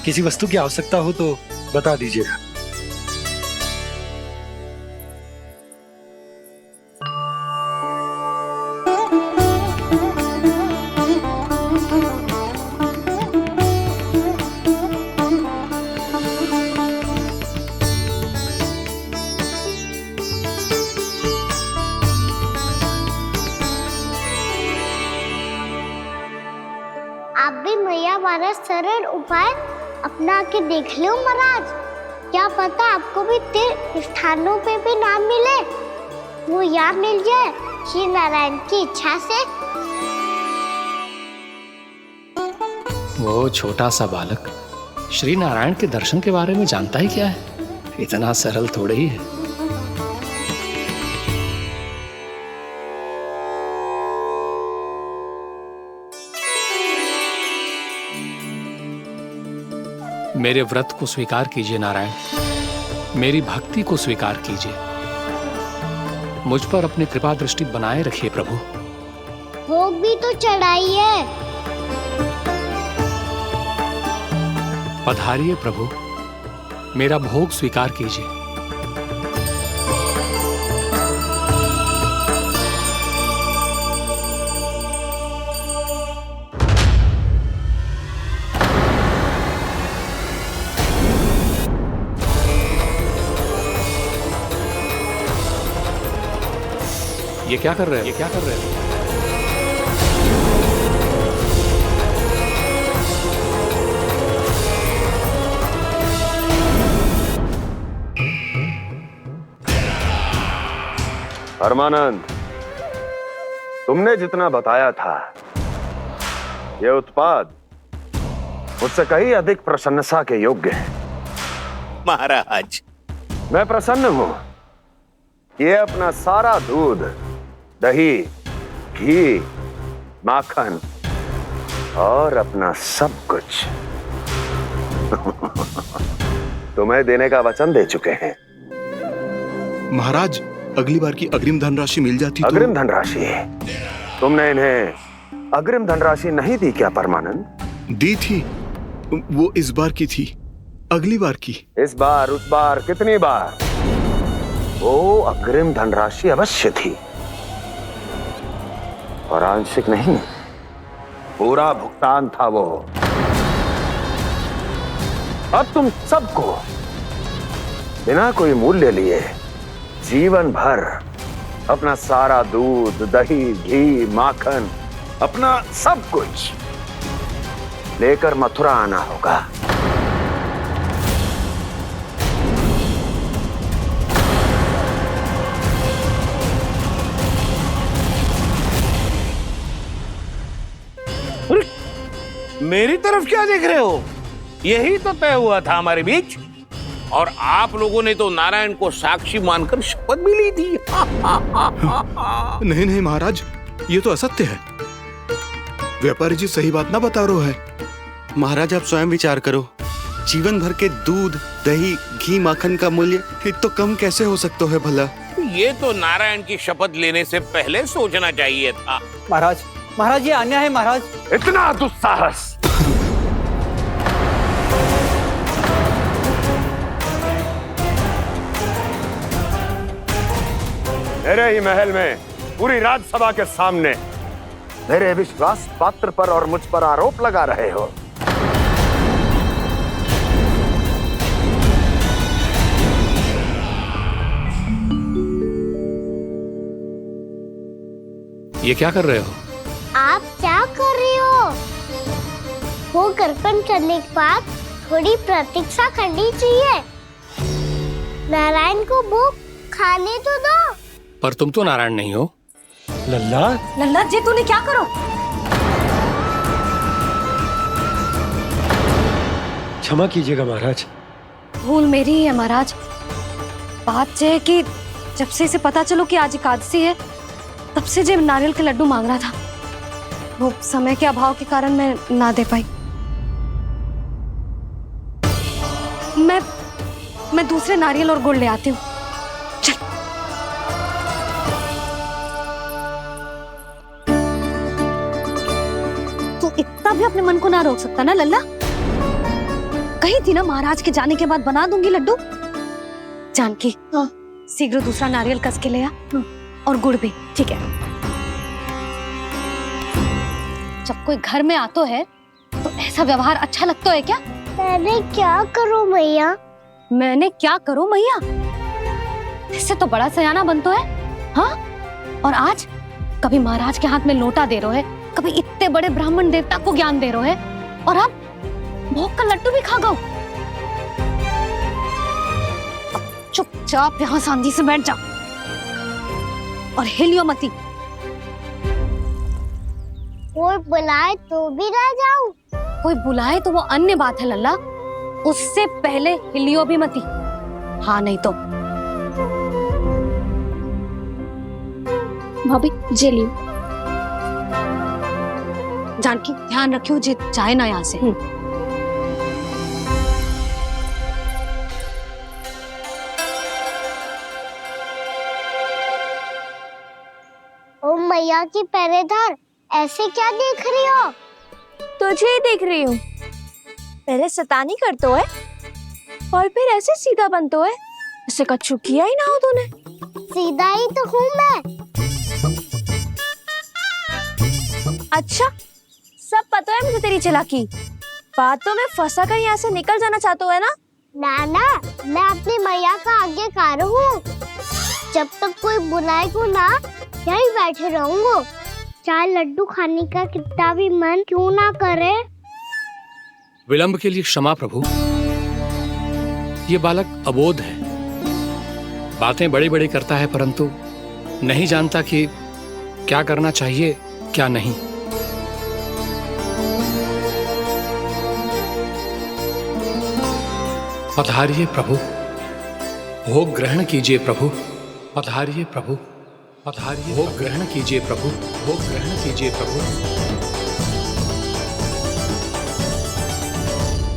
किसी वस्तु की आवश्यकता हो तो बता दीजिएगा। आप भी मैया वाला सरल उपाय अपना के देख लो महाराज, क्या पता आपको भी तीर्थ स्थानों पे भी नाम मिले, वो याद मिल जाए श्री नारायण की इच्छा से। वो छोटा सा बालक श्री नारायण के दर्शन के बारे में जानता ही क्या है, इतना सरल थोड़े ही है। मेरे व्रत को स्वीकार कीजिए नारायण, मेरी भक्ति को स्वीकार कीजिए, मुझ पर अपनी कृपा दृष्टि बनाए रखिए प्रभु। भोग भी तो चढ़ाइए। पधारिए प्रभु, मेरा भोग स्वीकार कीजिए। ये क्या कर रहे हैं? ये क्या कर रहे हैं? परमानंद, तुमने जितना बताया था, ये उत्पाद मुझसे कहीं अधिक प्रशंसा के योग्य है। महाराज, मैं प्रसन्न हूं। ये अपना सारा दूध, दही, घी, माखन और अपना सब कुछ तुम्हें देने का वचन दे चुके हैं। महाराज, अगली बार की अग्रिम धनराशि मिल जाती तो। अग्रिम धनराशि? तुमने इन्हें अग्रिम धनराशि नहीं दी क्या परमानंद? दी थी, वो इस बार की थी, अगली बार की। इस बार, उस बार, कितनी बार? वो अग्रिम धनराशि अवश्य थी, और आंशिक नहीं, पूरा भुगतान था वो। अब तुम सबको बिना कोई मूल्य लिए जीवन भर अपना सारा दूध, दही, घी, माखन, अपना सब कुछ लेकर मथुरा आना होगा। मेरी तरफ क्या देख रहे हो? यही तो तय हुआ था हमारे बीच, और आप लोगों ने तो नारायण को साक्षी मानकर शपथ भी ली थी। नहीं नहीं महाराज, ये तो असत्य है। व्यापारी जी सही बात ना बता रहे है। महाराज आप स्वयं विचार करो, जीवन भर के दूध, दही, घी, माखन का मूल्य तो कम कैसे हो सकता है भला? ये तो नारायण की शपथ लेने से पहले सोचना चाहिए था। महाराज, महाराज ये अन्याय है महाराज। इतना दुस्साहस! मेरे ही महल में पूरी राजसभा के सामने मेरे विश्वास पात्र पर और मुझ पर आरोप लगा रहे हो। ये क्या कर रहे हो? आप क्या कर रहे हो? वो कर्पण करने के बाद थोड़ी प्रतीक्षा करनी चाहिए। नारायण को वो खाने तो दो। पर तुम तो नारायण नहीं हो। लल्ला, लल्ला जी तूने क्या करो? क्षमा कीजिएगा महाराज। भूल मेरी ही है महाराज। बात यह है कि जब से इसे पता चलो कि आज एकादशी है, तब से जब नारियल के लड्डू मांग रहा था, वो समय के अभाव के कारण मैं ना दे पाई। मैं दूसरे नारियल और गुड़ ले आती हूँ। चल। तू इतना भी अपने मन को ना रोक सकता ना लल्ला? कही थी ना महाराज के जाने के बाद बना दूंगी लड्डू। जानकी, शीघ्र दूसरा नारियल कस के ले आ, और गुड़ भी। ठीक है। जब कोई घर में आतो है तो ऐसा व्यवहार अच्छा लगता है क्या? मैंने क्या करूं मैया? मैंने क्या करूं मैया? इससे तो बड़ा सयाना बनतो है। हाँ, और आज कभी महाराज के हाथ में लोटा दे रहे है, कभी इतने बड़े ब्राह्मण देवता को ज्ञान दे रहे है, और अब भोग का लड्डू भी खा गो। चुपचाप यहाँ शांति से बैठ जा और हिलियो मती। कोई बुलाए तो भी ना जाऊं? कोई बुलाए तो वो अन्य बात है लल्ला, उससे पहले हिलियो भी मती। हाँ नहीं तो। भाभी जे लियो। जानकी ध्यान रखियो जे जाए ना यहाँ से। ओ मैया की पहरेदार, ऐसे क्या देख रही हो? तुझे ही देख रही हूँ। पहले शैतानी करतो है और फिर ऐसे सीधा बनतो है। ऐसे कछु किया ही ना हो तूने। सीधा ही तो हूँ मैं। अच्छा, सब पता है मुझे तेरी चालाकी। बातों में फंसा कर यहाँ से निकल जाना चाहते है ना? नाना, मैं अपनी मैया का आज्ञाकार हूँ। जब तक कोई बुलाए को ना, यही बैठे रहूंगा। चाहे लड्डू खाने का कितना भी मन क्यों ना करे। विलंब के लिए क्षमा प्रभु। ये बालक अबोध है, बातें बड़ी बड़ी करता है, परंतु नहीं जानता कि क्या करना चाहिए क्या नहीं। पधारिए प्रभु, भोग ग्रहण कीजिए प्रभु। पधारिए प्रभु, पधारिए। भोग ग्रहण कीजिए प्रभु, भोग ग्रहण कीजिए प्रभु।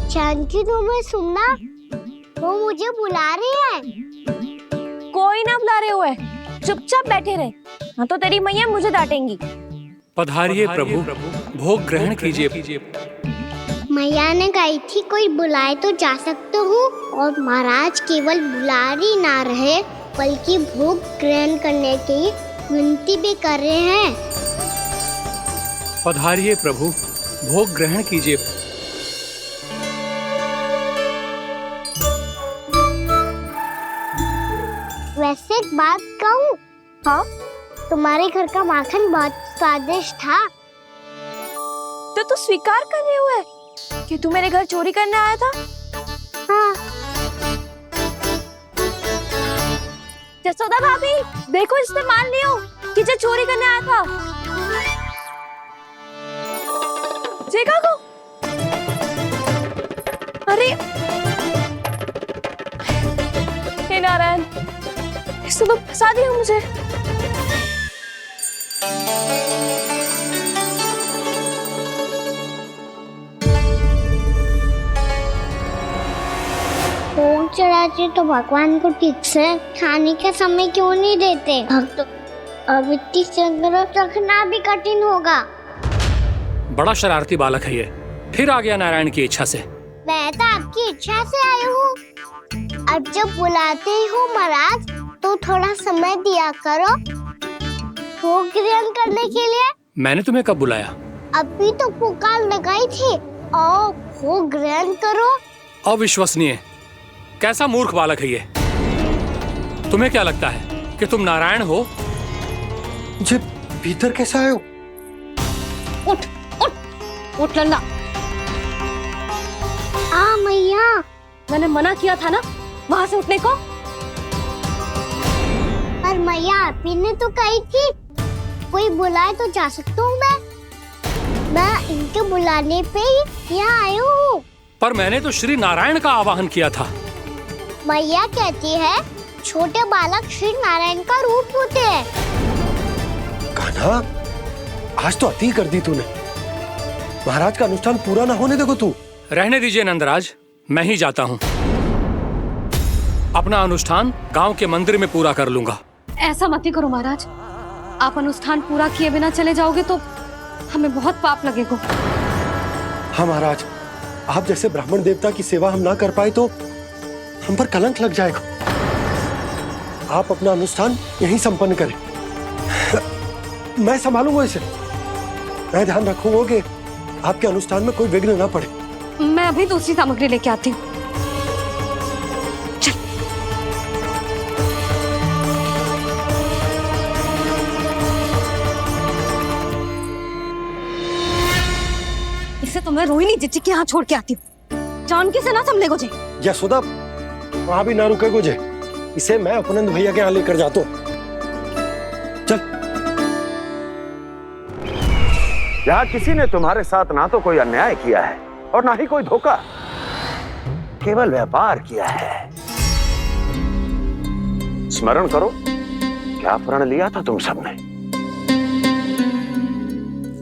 जानकी, तुम्हें सुनना, वो मुझे बुला रही है। कोई ना बुला रहे हुए, चुपचाप बैठे रहे, हाँ तो तेरी मैया मुझे डांटेंगी। पधारिए प्रभु, भोग ग्रहण कीजिए। मैया ने कही थी कोई बुलाए तो जा सकते हूँ, और महाराज केवल बुला ही ना रहे बल्कि भोग ग्रहण करने की विनती भी कर रहे हैं। पधारिए प्रभु, भोग ग्रहण कीजिए। वैसे एक बात कहूँ? हाँ? तुम्हारे घर का माखन बहुत स्वादिष्ट था। तो तू स्वीकार कर रहे हुए कि तू मेरे घर चोरी करने आया था? हाँ। जसोदा भाभी, देखो इसने मान लियो कि जो चोरी करने आया था। देखा को? अरे हे नारायण, इसने तो फंसा दिया मुझे। चढ़ाते तो भगवान को ठीक से खाने का समय क्यों नहीं देते? भक्त अब इतनी संग्रह रखना भी कठिन होगा। बड़ा शरारती बालक है ये, फिर आ गया नारायण की इच्छा से। मैं तो आपकी इच्छा से आई हूँ। अब जब बुलाते हो महाराज तो थोड़ा समय दिया करो भोग ग्रहण करने के लिए। मैंने तुम्हें कब बुलाया? अभी तो पुकार लगाई थी और भोग ग्रहण करो। अविश्वसनीय, कैसा मूर्ख बालक है ये। तुम्हें क्या लगता है कि तुम नारायण हो? मुझे भीतर कैसे आए हो? उठ उठ उठ लल्ला। मैया, मैंने मना किया था ना वहां से उठने को। पर मैया आपी ने तो कही थी कोई बुलाए तो जा सकता हूँ मैं इनके बुलाने पे ही यहाँ आई हूँ। पर मैंने तो श्री नारायण का आवाहन किया था। मैया कहती है छोटे बालक श्री नारायण का रूप होते हैं। कान्हा, आज तो अति कर दी तूने। महाराज का अनुष्ठान पूरा ना होने देखो तू। रहने दीजिए नंदराज, मैं ही जाता हूँ। अपना अनुष्ठान गांव के मंदिर में पूरा कर लूंगा। ऐसा मत ही करो महाराज, आप अनुष्ठान पूरा किए बिना चले जाओगे तो हमें बहुत पाप लगेगा। हाँ महाराज, आप जैसे ब्राह्मण देवता की सेवा हम ना कर पाए तो हम पर कलंक लग जाएगा। आप अपना अनुष्ठान यहीं संपन्न करें, मैं संभालूंगा इसे। मैं ध्यान रखूंगा कि आपके अनुष्ठान में कोई विघ्न ना पड़े। मैं अभी दूसरी सामग्री लेके आती हूँ। इसे तो मैं रोहिणी जीजी के यहाँ छोड़ के आती हूँ। जानकी से ना संभले गुजे। यशोदा, वहां भी ना रुके गुजे। इसे मैं अपनंद भैया के यहाँ लेकर जाता हूँ। चल। यहाँ किसी ने तुम्हारे साथ ना तो कोई अन्याय किया है और ना ही कोई धोखा, केवल व्यापार किया है। स्मरण करो, क्या प्रण लिया था तुम सबने?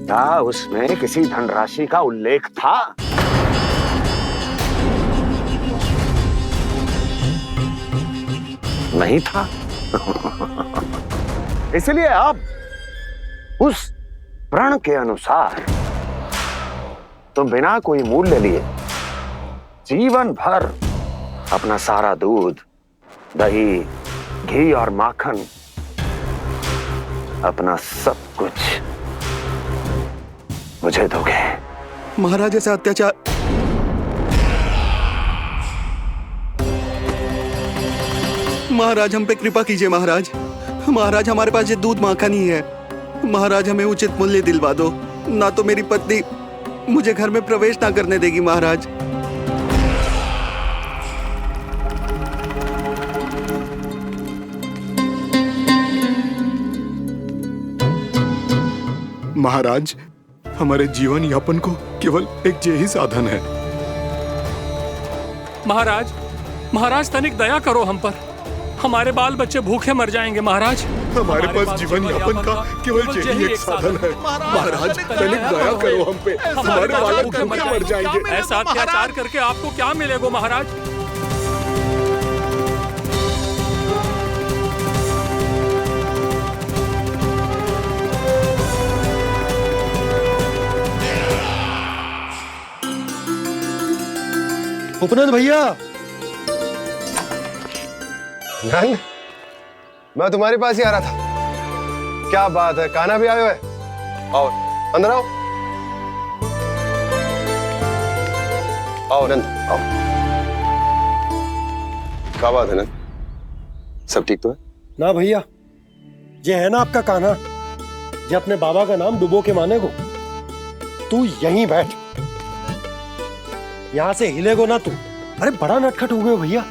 क्या उसमें किसी धनराशि का उल्लेख था? नहीं था। इसलिए अब उस प्रण के अनुसार तुम बिना कोई मूल्य लिए जीवन भर अपना सारा दूध, दही, घी और माखन, अपना सब कुछ मुझे दोगे। महाराज ऐसा अत्याचार। महाराज हम पे कृपा कीजिए। महाराज, महाराज हमारे पास ये दूध माखन ही है। महाराज हमें उचित मूल्य दिलवा दो, ना तो मेरी पत्नी मुझे घर में प्रवेश ना करने देगी। महाराज, महाराज हमारे जीवन यापन को केवल एक यही साधन है। महाराज, महाराज तनिक दया करो हम पर। हमारे बाल बच्चे भूखे मर जाएंगे। महाराज, हमारे पास जीवन यापन का केवल यही एक साधन है। महाराज तनिक दया करो हम पे, हमारे बालक भूखे मर जाएंगे। ऐसा अत्याचार करके आपको क्या मिलेगा महाराज? उपनंद भैया, नंद, मैं तुम्हारे पास ही आ रहा था। क्या बात है, कान्हा भी आयो है? आओ अंदर आओ। आओ नंद, आओ। क्या बात है नंद, सब ठीक तो है? ना भैया, ये है ना आपका कान्हा, ये अपने बाबा का नाम डुबो के माने को। तू यहीं बैठ, यहां से हिलेगो ना तू। अरे बड़ा नटखट हो गए भैया।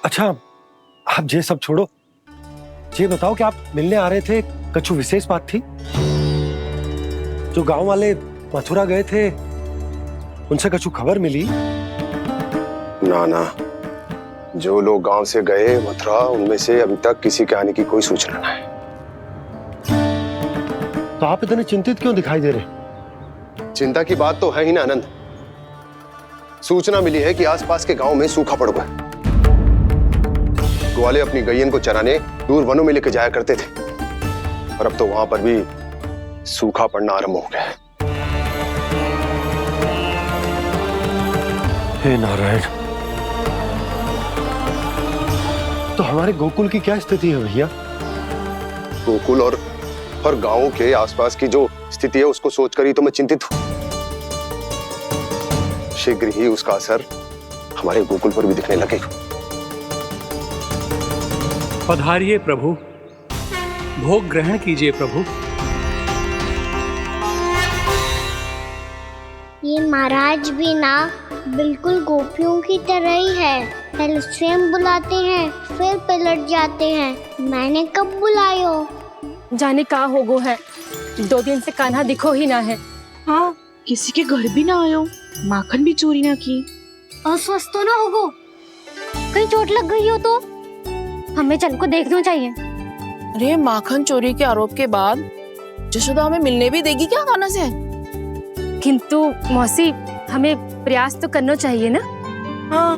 अच्छा, आप ये सब छोड़ो, ये बताओ कि आप मिलने आ रहे थे, कछु विशेष बात थी? जो गांव वाले मथुरा गए थे, उनसे कछु खबर मिली? ना ना, जो लोग गांव से गए मथुरा, उनमें से अभी तक किसी के आने की कोई सूचना नहीं है। तो आप इतने चिंतित क्यों दिखाई दे रहे? चिंता की बात तो है ही ना आनंद। सूचना मिली है कि आसपास के गांव में सूखा पड़ गया। ग्वाले अपनी गैयन को चराने दूर वनों में लेके जाया करते थे, और अब तो वहां पर भी सूखा पड़ना आरंभ हो गया है। हे नारायण, तो हमारे गोकुल की क्या स्थिति है भैया? गोकुल और गांवों के आसपास की जो स्थिति है उसको सोचकर ही तो मैं चिंतित हूं। शीघ्र ही उसका असर हमारे गोकुल पर भी दिखने लगेगा। पधारिए प्रभु, भोग ग्रहण कीजिए प्रभु। ये महाराज भी ना बिल्कुल गोपियों की तरह ही है। पहले स्वयं बुलाते हैं, फिर पलट जाते हैं। मैंने कब बुलायो? जाने कहाँ हो गो है, 2 दिन से कान्हा दिखो ही ना है। हाँ, किसी के घर भी ना आयो, माखन भी चोरी ना की। अस्वस्थ तो ना होगो, कहीं चोट लग गई हो तो हमें चल को देखना चाहिए। अरे माखन चोरी के आरोप के बाद जशोदा हमें मिलने भी देगी क्या कान्हा से? किंतु मौसी, हमें प्रयास तो करना चाहिए ना। हाँ,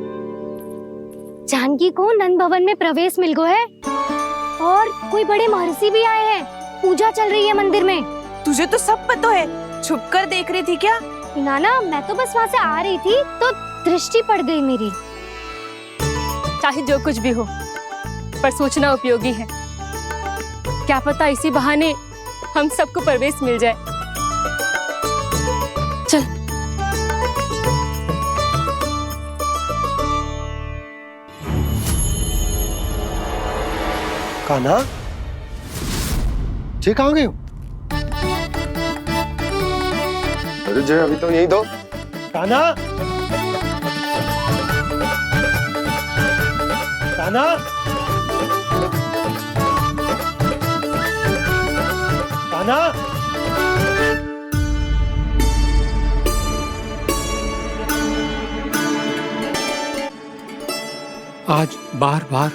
जानकी को नंद भवन में प्रवेश मिल गो है, और कोई बड़े महर्षि भी आए हैं। पूजा चल रही है मंदिर में। तुझे तो सब पता है, छुप कर देख रही थी क्या? ना, मैं तो बस वहाँ से आ रही थी तो दृष्टि पड़ गई मेरी। चाहे जो कुछ भी हो, पर सूचना उपयोगी है। क्या पता इसी बहाने हम सबको प्रवेश मिल जाए। चल। कान्हा, जे कहाँ गए हो? अरे जय, अभी तो यही दो। कान्हा, कान्हा, कान्हा। आज बार बार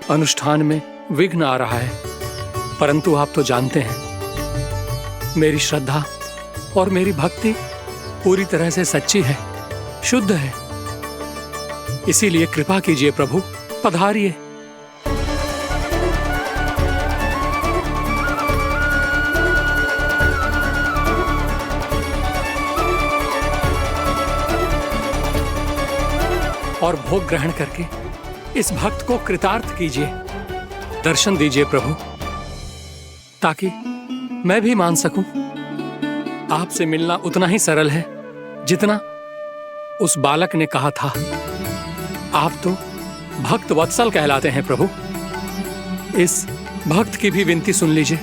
अनुष्ठान में विघ्न आ रहा है, परंतु आप तो जानते हैं मेरी श्रद्धा और मेरी भक्ति पूरी तरह से सच्ची है, शुद्ध है। इसीलिए कृपा कीजिए प्रभु, पधारिए। और भोग ग्रहण करके इस भक्त को कृतार्थ कीजिए। दर्शन दीजिए प्रभु, ताकि मैं भी मान सकूं। आपसे मिलना उतना ही सरल है जितना उस बालक ने कहा था। आप तो भक्त वत्सल कहलाते हैं प्रभु। इस भक्त की भी विनती सुन लीजिए।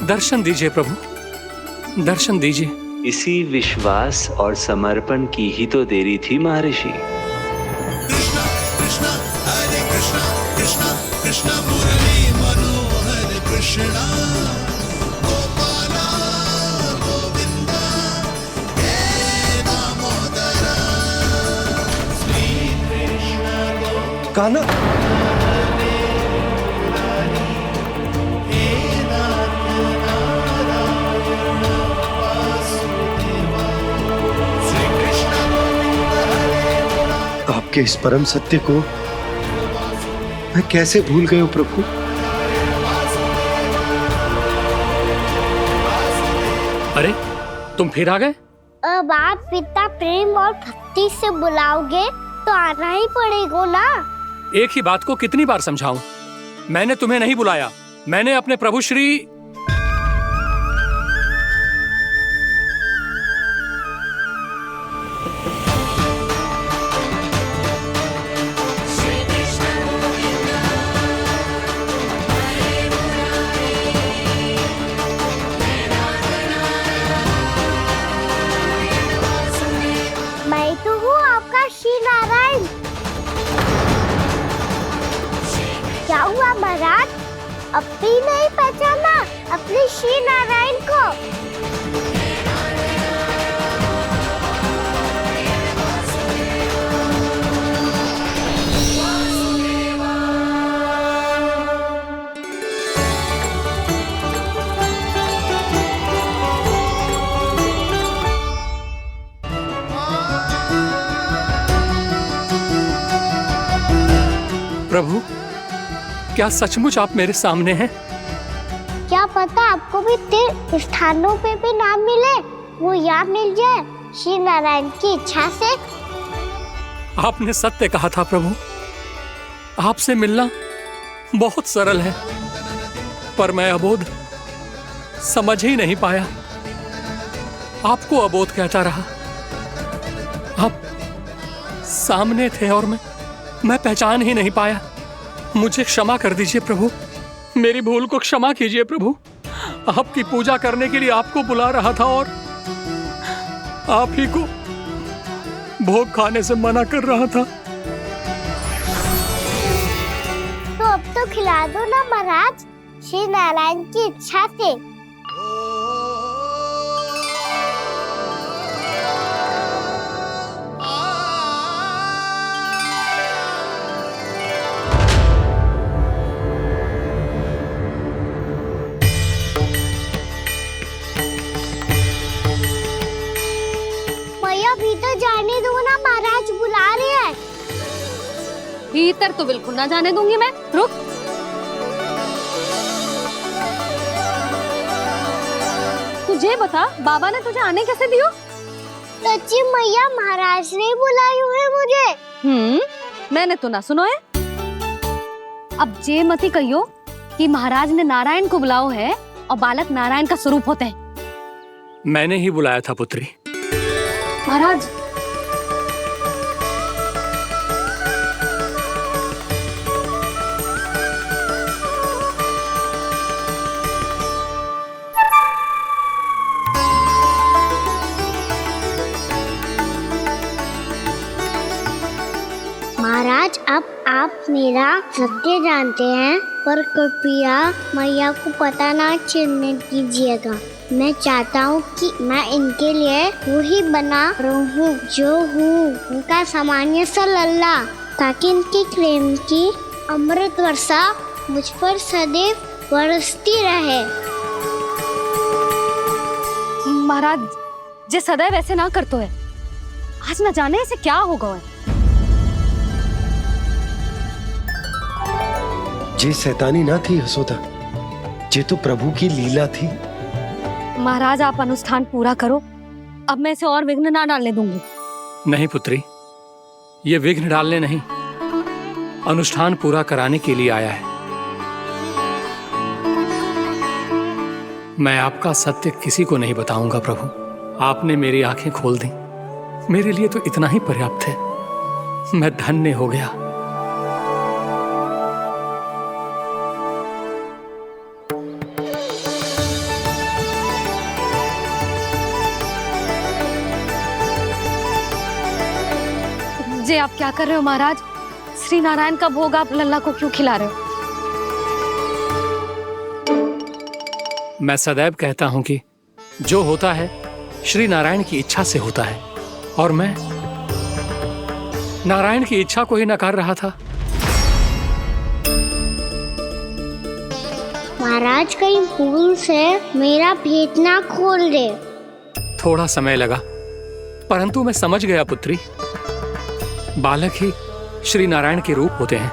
दर्शन दीजिए प्रभु, दर्शन दीजिए। इसी विश्वास और समर्पण की ही तो देरी थी महर्षि। कान्हा, आपके इस परम सत्य को मैं कैसे भूल गया हूं प्रभु। अरे तुम फिर आ गए? अब आप इतना प्रेम और भक्ति से बुलाओगे तो आना ही पड़ेगा ना। एक ही बात को कितनी बार समझाऊं? मैंने तुम्हें नहीं बुलाया, मैंने अपने प्रभु श्री मैं तो हूँ आपका श्री नारायण। क्या हुआ महाराज, अब भी नहीं पहचाना अपने श्री नारायण को? प्रभु, क्या सचमुच आप मेरे सामने हैं? क्या पता आपको भी तीर्थ स्थानों पे भी नाम मिले, वो यहाँ मिल जाए श्री नारायण की इच्छा से। आपने सत्य कहा था प्रभु, आपसे मिलना बहुत सरल है, पर मैं अबोध समझ ही नहीं पाया। आपको अबोध कहता रहा। आप सामने थे और मैं पहचान ही नहीं पाया। मुझे क्षमा कर दीजिए प्रभु, मेरी भूल को क्षमा कीजिए प्रभु। आपकी पूजा करने के लिए आपको बुला रहा था और आप ही को भोग खाने से मना कर रहा था। तो अब तो खिला दो ना महाराज, श्री नारायण की इच्छा से। भीतर जाने दो ना, महाराज बुला रहे हैं। भीतर तो बिल्कुल ना जाने दूंगी मैं। रुक। तुझे बता, बाबा ने तुझे आने कैसे दियो? सच्ची मैया, महाराज ने बुलाई हुई मुझे। मैंने तो ना सुनो है। अब जे मती कहियो कि महाराज ने नारायण को बुलाओ है और बालक नारायण का स्वरूप होते हैं। मैंने ही बुलाया था पुत्री। महाराज, महाराज, अब आप मेरा सत्य जानते हैं, पर कृपया मैया को पता ना चलने दीजिएगा। मैं चाहता हूँ कि मैं इनके लिए वही बना रहूँ जो हूँ, उनका सामान्य सा लल्ला, ताकि इनके प्रेम की अमृत वर्षा मुझ पर सदैव बरसती रहे। महाराज, जे सदैव ऐसे ना करतो है, आज न जाने इसे क्या होगा है। जे शैतानी ना थी यशोदा, जे तो प्रभु की लीला थी। महाराज, आप अनुष्ठान पूरा करो, अब मैं इसे और विघ्न ना डालने दूंगी। नहीं पुत्री, ये विघ्न डालने नहीं, अनुष्ठान पूरा कराने के लिए आया है। मैं आपका सत्य किसी को नहीं बताऊंगा प्रभु। आपने मेरी आंखें खोल दी, मेरे लिए तो इतना ही पर्याप्त है। मैं धन्य हो गया। जे आप क्या कर रहे हो महाराज? श्री नारायण का भोग आप लल्ला को क्यों खिला रहे हो? मैं सदैव कहता हूं कि जो होता है श्री नारायण की इच्छा से होता है, और मैं नारायण की इच्छा को ही नकार रहा था। महाराज, कहीं भूल से मेरा भेद ना खोल दे। थोड़ा समय लगा, परंतु मैं समझ गया पुत्री। बालक ही श्री नारायण के रूप होते हैं।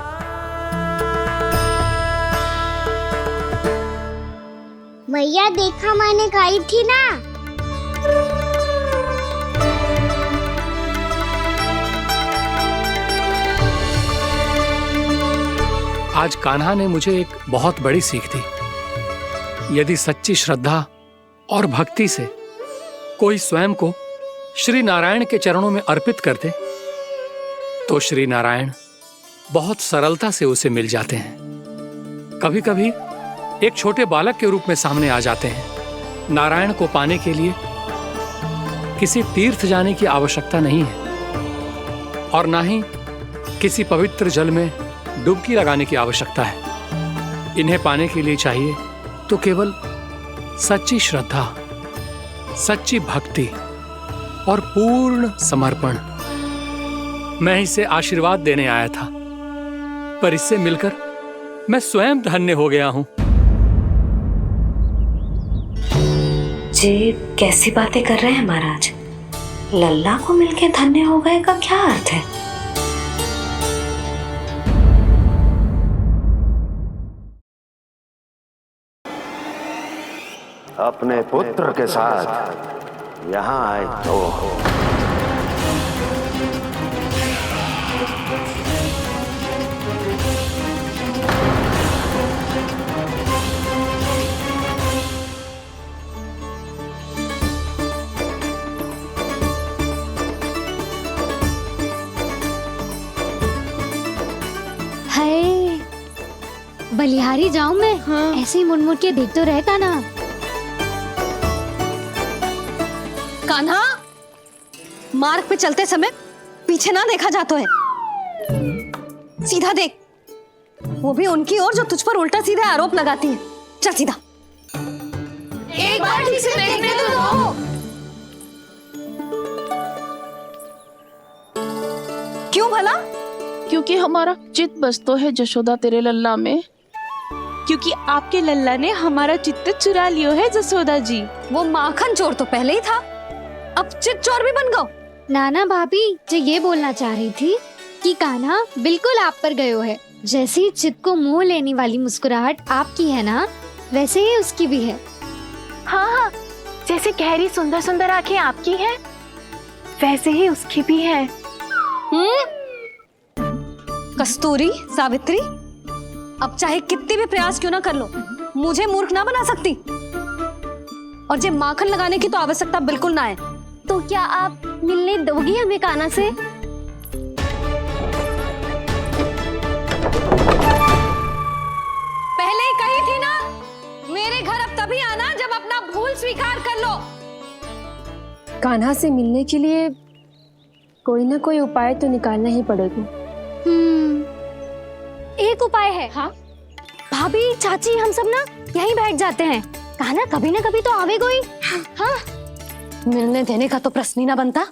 मैया, देखा मैंने कही थी ना। आज कान्हा ने मुझे एक बहुत बड़ी सीख दी। यदि सच्ची श्रद्धा और भक्ति से कोई स्वयं को श्री नारायण के चरणों में अर्पित कर दे, तो श्री नारायण बहुत सरलता से उसे मिल जाते हैं। कभी कभी एक छोटे बालक के रूप में सामने आ जाते हैं। नारायण को पाने के लिए किसी तीर्थ जाने की आवश्यकता नहीं है, और ना ही किसी पवित्र जल में डुबकी लगाने की आवश्यकता है। इन्हें पाने के लिए चाहिए तो केवल सच्ची श्रद्धा, सच्ची भक्ति और पूर्ण समर्पण। मैं इसे आशीर्वाद देने आया था, पर इससे मिलकर मैं स्वयं धन्य हो गया हूं। जी कैसी बातें कर रहे हैं महाराज? लल्ला को मिलके धन्य हो गए का क्या अर्थ है? अपने पुत्र के साथ यहाँ आए तो हाय, बलिहारी जाऊं मैं? हाँ। ऐसे ही मुड़ मुड़ के देख तो रहता ना। कान्हा, मार्ग पे चलते समय पीछे ना देखा जाता है, सीधा देख, वो भी उनकी ओर जो तुझ पर उल्टा सीधा आरोप लगाती है। चल सीधा। एक बार ठीक से देखने तो दो। क्यों भला? क्योंकि हमारा चित बसतो है जशोदा तेरे लल्ला में। क्योंकि आपके लल्ला ने हमारा चित्त चुरा लियो है जसोदा जी। वो माखन चोर तो पहले ही था, अब चित चोर भी बन गो। नाना भाभी जो ये बोलना चाह रही थी कि कान्हा बिल्कुल आप पर गयो है। जैसी चित को मोह लेने वाली मुस्कुराहट आपकी है ना, वैसे ही उसकी भी है। हाँ हाँ, जैसे गहरी सुंदर सुंदर आंखें आपकी हैं, वैसे ही उसकी भी है। कस्तूरी, सावित्री, अब चाहे कितने भी प्रयास क्यों ना कर लो, मुझे मूर्ख ना बना सकती। और जे माखन लगाने की तो आवश्यकता बिल्कुल ना है। तो क्या आप मिलने दोगी हमें कान्हा से? पहले ही कही थी ना, मेरे घर अब तभी आना जब अपना भूल स्वीकार कर लो। कान्हा से मिलने के लिए कोई ना कोई उपाय तो निकालना ही पड़ेगा। एक उपाय है। हाँ भाभी, चाची, हम सब ना यहीं बैठ जाते हैं। कान्हा कभी ना कभी तो आवेगा ही। हाँ, मिलने देने का तो प्रश्न ही ना बनता।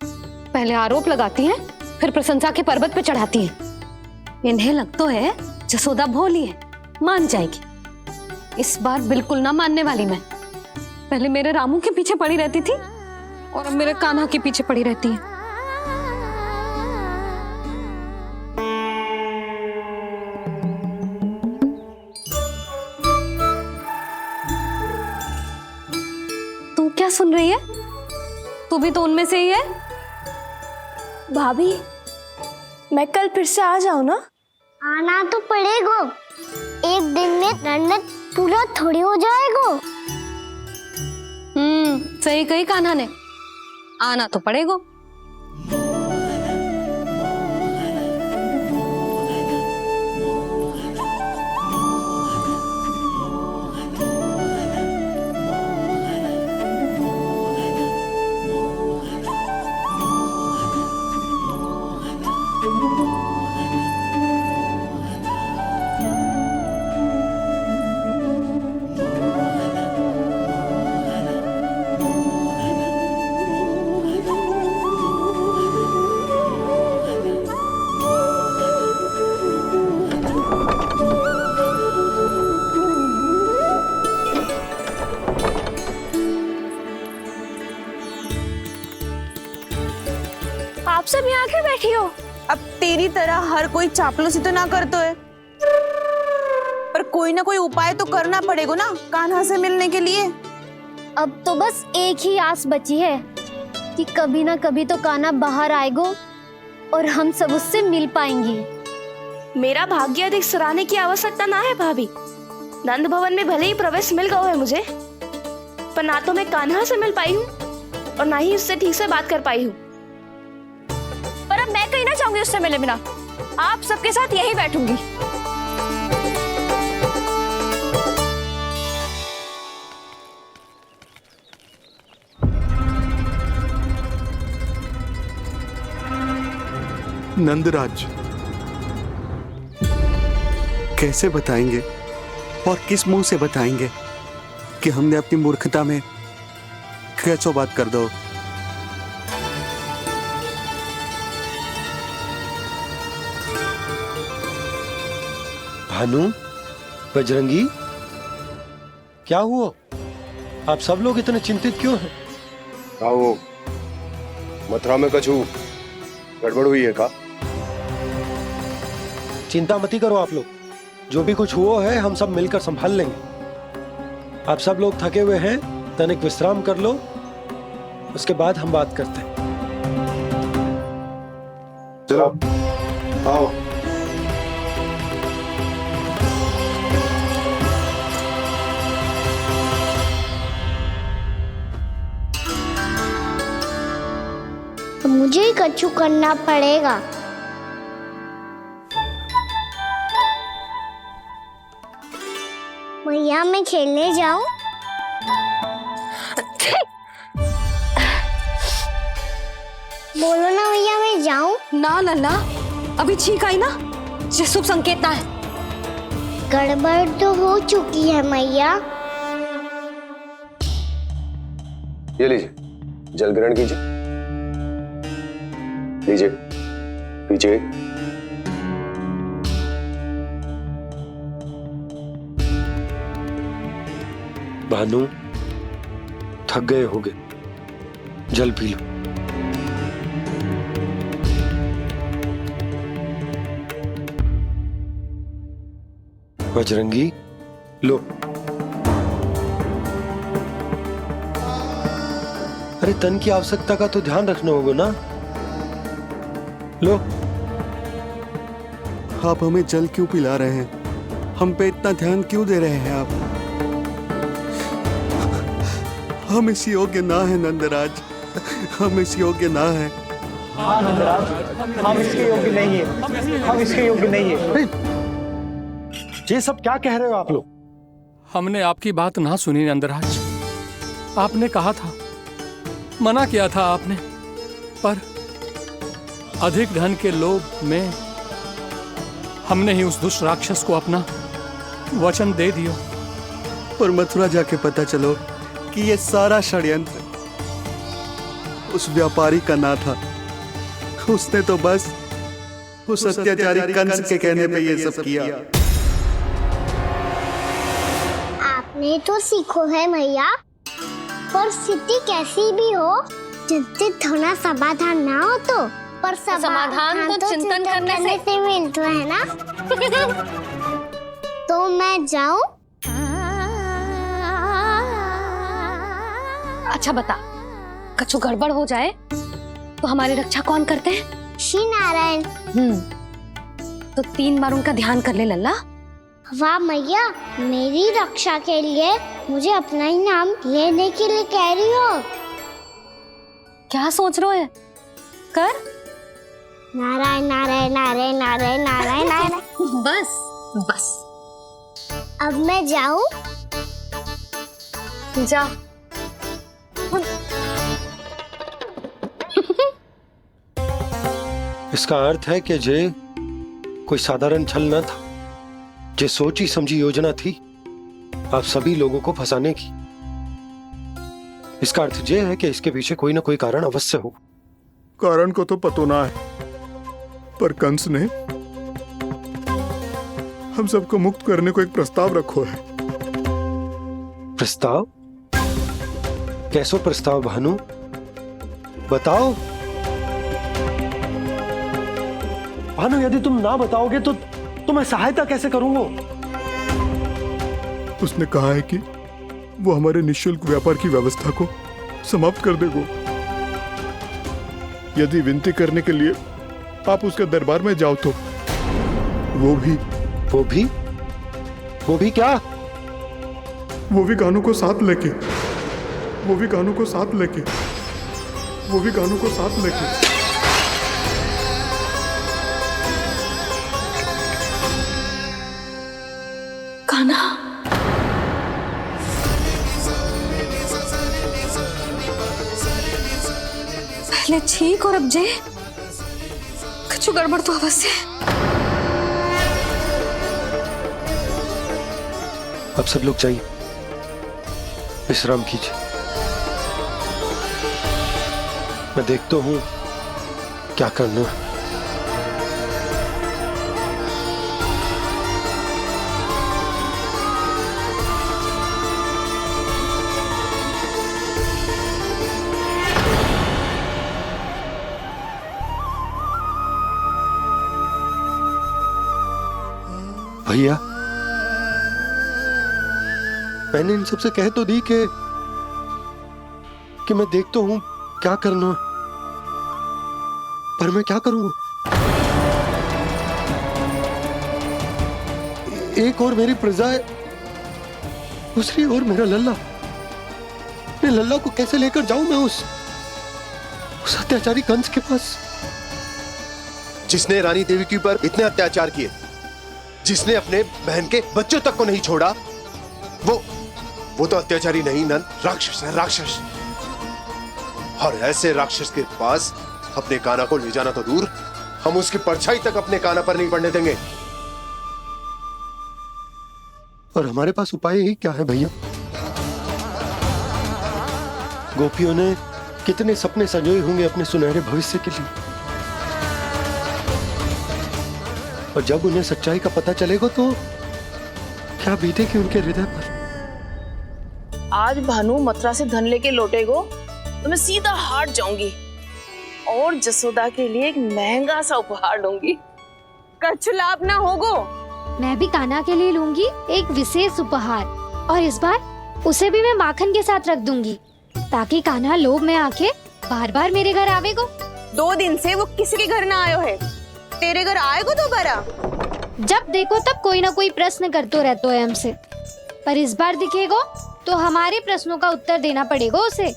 पहले आरोप लगाती हैं, फिर प्रशंसा के पर्वत पे चढ़ाती हैं। इन्हें लगता है जसोदा भोली है, मान जाएगी। इस बार बिल्कुल ना मानने वाली मैं। पहले मेरे रामू के पीछे पड़ी रहती थी और अब मेरे कान्हा के पीछे पड़ी रहती है। तू क्या सुन रही है? तू भी तो उनमें से ही है। भाभी, मैं कल फिर से आ जाऊँ ना? आना तो पड़ेगा। एक दिन में रन्नत पूरा थोड़ी हो जाएगा। सही कही कान्हा ने, आना तो पड़ेगा। आप सब यहाँ क्यों बैठी हो? अब तेरी तरह हर कोई चापलूसी तो ना करतो है, पर कोई ना कोई उपाय तो करना पड़ेगा ना कान्हा से मिलने के लिए। अब तो बस एक ही आस बची है कि कभी ना कभी तो कान्हा बाहर आएगा और हम सब उससे मिल पाएंगे। मेरा भाग्य अधिक सराहने की आवश्यकता ना है भाभी। नंद भवन में भले ही प्रवेश मिल गया है मुझे, पर ना तो मैं कान्हा से मिल पाई हूँ और ना ही उससे ठीक से बात कर पाई हूँ। पर अब मैं कहीं ना चाहूंगी उससे मिले बिना। आप सबके साथ यही बैठूंगी। नंदराज, कैसे बताएंगे और किस मुंह से बताएंगे कि हमने अपनी मूर्खता में कैसो बात कर दो। भानु, बजरंगी, क्या हुआ? आप सब लोग इतने चिंतित क्यों हैं? आओ, मथुरा में कछु गड़बड़ हुई है का? चिंता मत करो आप लोग, जो भी कुछ हुआ है हम सब मिलकर संभाल लेंगे। आप सब लोग थके हुए हैं, तनिक विश्राम कर लो, उसके बाद हम बात करते हैं। चलो आओ। मुझे ही कच्चू करना पड़ेगा। भैया मैं खेलने जाऊं? बोलो ना भैया मैं जाऊं? ना लल्ला, अभी छींक आई ना, ये शुभ संकेत ना है। गड़बड़ तो हो चुकी है मैया। ये लीजिए, जल ग्रहण कीजिए। लीजिए, पीजिए। भानु, थक गए होगे, जल पी लो। बजरंगी, लो। अरे तन की आवश्यकता का तो ध्यान रखना होगा ना, लो। आप हमें जल क्यों पिला रहे हैं? हम पे इतना ध्यान क्यों दे रहे हैं आप? हम इस योग्य ना है नंदराज, हम इस योग्य ना है। हाँ नंदराज, हम इसके योग्य नहीं है, हम इसके योग्य नहीं है। ये सब क्या कह रहे हो आप लोग? हमने आपकी बात ना सुनी नंदराज। आपने कहा था, मना किया था आपने, पर अधिक धन के लोभ में हमने ही उस दुष्ट राक्षस को अपना वचन दे दिया। पर मथुरा जाके पता चलो कि ये सारा षड्यंत्र उस व्यापारी का ना था। उसने तो बस उस अत्याचारी कंस के कहने पे ये सब किया। आपने तो सीखो है भैया, पर स्थिति कैसी भी हो, चिंतित होना समाधान ना हो तो, पर समाधान तो चिंतन करने से मिलता है ना। तो मैं जाऊं? अच्छा बता, कछु गड़बड़ हो जाए तो हमारी रक्षा कौन करते हैं? श्री नारायण। तो 3 बार उनका ध्यान कर ले लल्ला। वाह मैया, मेरी रक्षा के लिए मुझे अपना ही नाम लेने के लिए कह रही हो? क्या सोच रहे हो? कर। नारायण नारायण नारायण नारायण नारायण नारायण। बस बस। अब मैं जाऊं? जा। इसका अर्थ है कि जे कोई साधारण छल न था, जे सोची समझी योजना थी आप सभी लोगों को फंसाने की। इसका अर्थ ये है कि इसके पीछे कोई ना कोई कारण अवश्य हो। कारण को तो पतो ना है, पर कंस ने हम सबको मुक्त करने को एक प्रस्ताव रखो है। प्रस्ताव? कैसो प्रस्ताव भानु, बताओ। भानु, यदि तुम ना बताओगे तो मैं सहायता कैसे करूंगा? उसने कहा है कि वो हमारे निःशुल्क व्यापार की व्यवस्था को समाप्त कर देगा यदि विनती करने के लिए आप उसके दरबार में जाओ तो। वो भी क्या? वो भी गानों को साथ लेके, वो भी गानों को साथ लेके, वो भी गानों को साथ लेके। कान्हा, पहले ठीक और अब जे कुछ गड़बड़ तो अवश्य। अब सब लोग जाइए, विश्राम कीजिए। मैं देखता हूं क्या करना है। भैया, मैंने इन सबसे कह तो दी कि मैं देखता हूं क्या करना है, पर मैं क्या करूंगा? एक और मेरी प्रजा है, दूसरी ओर मेरा लल्ला। मैं लल्ला को कैसे लेकर जाऊं मैं उस अत्याचारी कंस के पास, जिसने रानी देवी के ऊपर इतने अत्याचार किए, जिसने अपने बहन के बच्चों तक को नहीं छोड़ा, वो तो अत्याचारी नहीं नन, राक्षस है, राक्षस। और ऐसे राक्षस के पास अपने कान्हा को ले जाना तो दूर, हम उसकी परछाई तक अपने कान्हा पर नहीं पड़ने देंगे। और हमारे पास उपाय ही क्या है भैया? गोपियों ने कितने सपने संजोए होंगे अपने सुनहरे भविष्य के लिए, और जब उन्हें सच्चाई का पता चलेगा तो क्या बीतेगी उनके हृदय पर? आज भानु मथुरा से धन लेके लौटेगो तो मैं सीधा हाट जाऊंगी और जसोदा के लिए एक महंगा सा उपहार दूंगी। कछु लाभ ना होगो। मैं भी कान्हा के लिए लूंगी एक विशेष उपहार, और इस बार उसे भी मैं माखन के साथ रख दूंगी, ताकि कान्हा लोभ में आके बार बार मेरे घर आवेगो। 2 दिन से वो किसी के घर ना आयो है, तेरे घर आएगो दोबारा? जब देखो तब कोई ना कोई प्रश्न करते रहते है हमसे, पर इस बार दिखेगो तो हमारे प्रश्नों का उत्तर देना पड़ेगा उसे।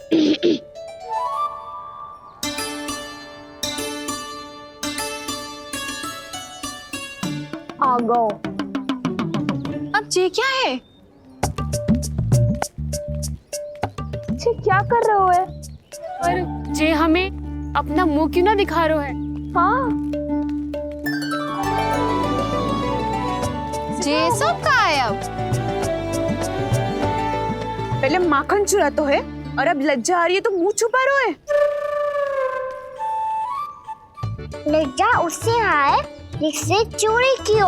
आ गो। अब ये क्या है? ये क्या कर रहे हो है? पर जे हमें अपना मुंह क्यों ना दिखा रहे है? हाँ, जे सब का है अब? पहले माखन चुरा तो है और अब लज्जा आ रही है तो मुंह छुपा रहे है। लज्जा उससे है जिससे चोरी कियो।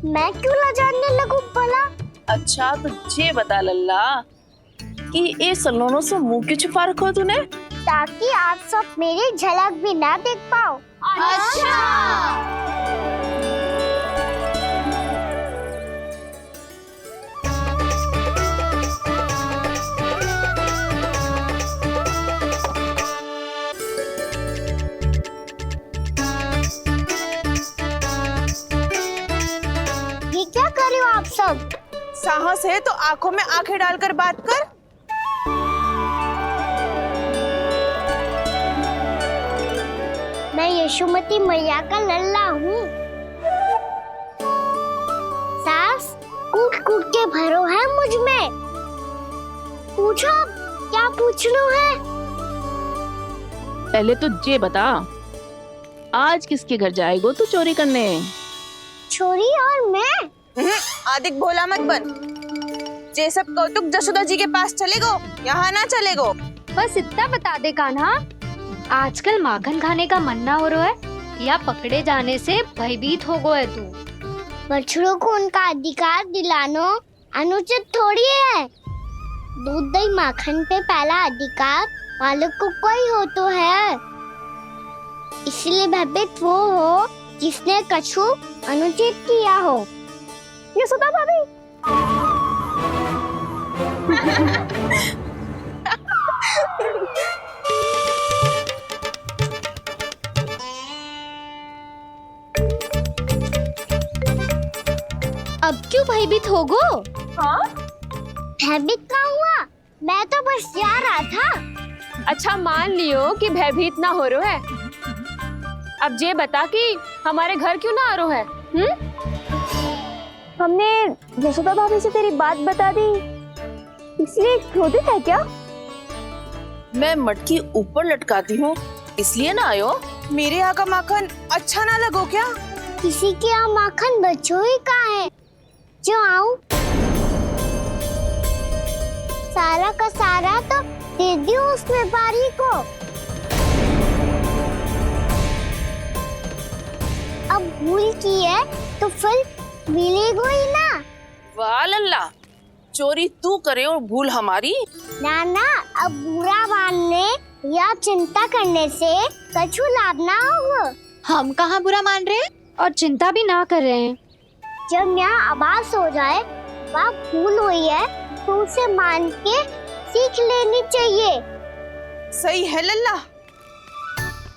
मैं क्यों लजाने लगूं भला? अच्छा तो ये बता लल्ला कि ये सलोनों से मुंह क्यों छुपा रखो तूने? ताकि आप सब मेरी झलक भी ना देख पाओ। अच्छा। ये क्या कर रहे हो आप सब? साहस है तो आंखों में आंखें डालकर बात कर। मैं यशोमती मैया का लल्ला हूँ। सास कूट कूट के भरो है मुझ में। पूछो क्या पूछना है? पहले तो ये बता, आज किसके घर जाएगो तू चोरी करने? छोरी और मैं? आदिक भोला मत बन। ये सब कौतुक जसोदा जी के पास चलेगो, यहाँ ना चलेगो। बस इतना बता दे कान्हा, आजकल माखन खाने का मन ना हो रहा है या पकड़े जाने से भयभीत हो गए तू? बछड़ों को उनका अधिकार दिलाना अनुचित थोड़ी है। दूध दही माखन पे पहला अधिकार मालिक को कोई हो तो है। इसलिए भयभीत वो हो जिसने कछु अनुचित किया हो। यशोदा भाभी। अब क्यों भयभीत हो गो? हाँ? भयभीत क्या हुआ? मैं तो बस जा रहा था। अच्छा मान लियो कि भयभीत ना हो रहा है। अब ये बता कि हमारे घर क्यों ना आ रहा है? हमने यशोदा भाभी से तेरी बात बता दी, इसलिए क्रोधित है क्या? मैं मटकी ऊपर लटकाती हूँ इसलिए ना आयो? मेरे यहाँ का माखन अच्छा ना लगो क्या? किसी के यहाँ माखन बच्चों ही कहाँ है जो आऊं? सारा का सारा तो दे दियो उस व्यापारी को। अब भूल की है तो फल मिलेगा ही ना। वाह लल्ला, चोरी तू करे और भूल हमारी। ना ना, अब बुरा मानने या चिंता करने से कछु लाभ ना होगा। हम कहाँ बुरा मान रहे हैं और चिंता भी ना कर रहे हैं। जब यहाँ आभास हो जाए बात भूल हुई है तो उसे मान के सीख लेनी चाहिए। सही है लल्ला,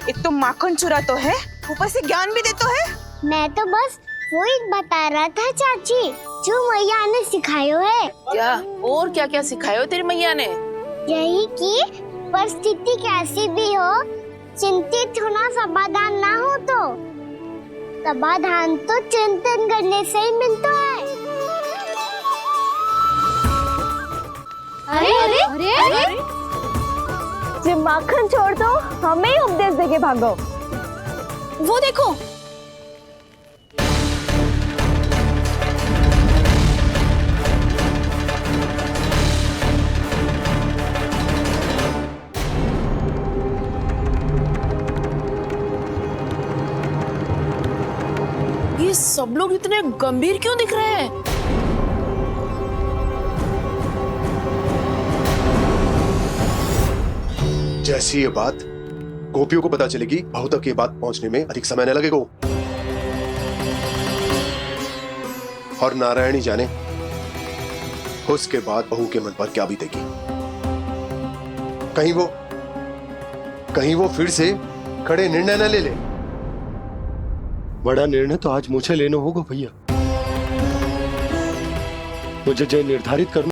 एक तो माखन चुरा तो है, ऊपर से ज्ञान भी दे तो है। मैं तो बस वही बता रहा था चाची, जो मैया ने सिखायो है। क्या और क्या क्या सिखायो तेरी मैया ने? यही कि परिस्थिति कैसी भी हो, चिंतित होना समाधान ना हो तो समाधान तो चिंतन करने से ही मिलता है। अरे अरे अरे, अरे? जी माखन छोड़ दो, हमें ही उपदेश देके भागो। वो देखो, ये सब लोग इतने गंभीर क्यों दिख रहे हैं? जैसी ये बात गोपियों को पता चलेगी, बहू तक ये बात पहुंचने में अधिक समय न लगेगा। और नारायणी जाने उसके बाद बहू के मन पर क्या बीतेगी। कहीं वो फिर से खड़े निर्णय न ले ले। बड़ा निर्णय तो आज मुझे लेना होगा भैया। मुझे जो निर्धारित करना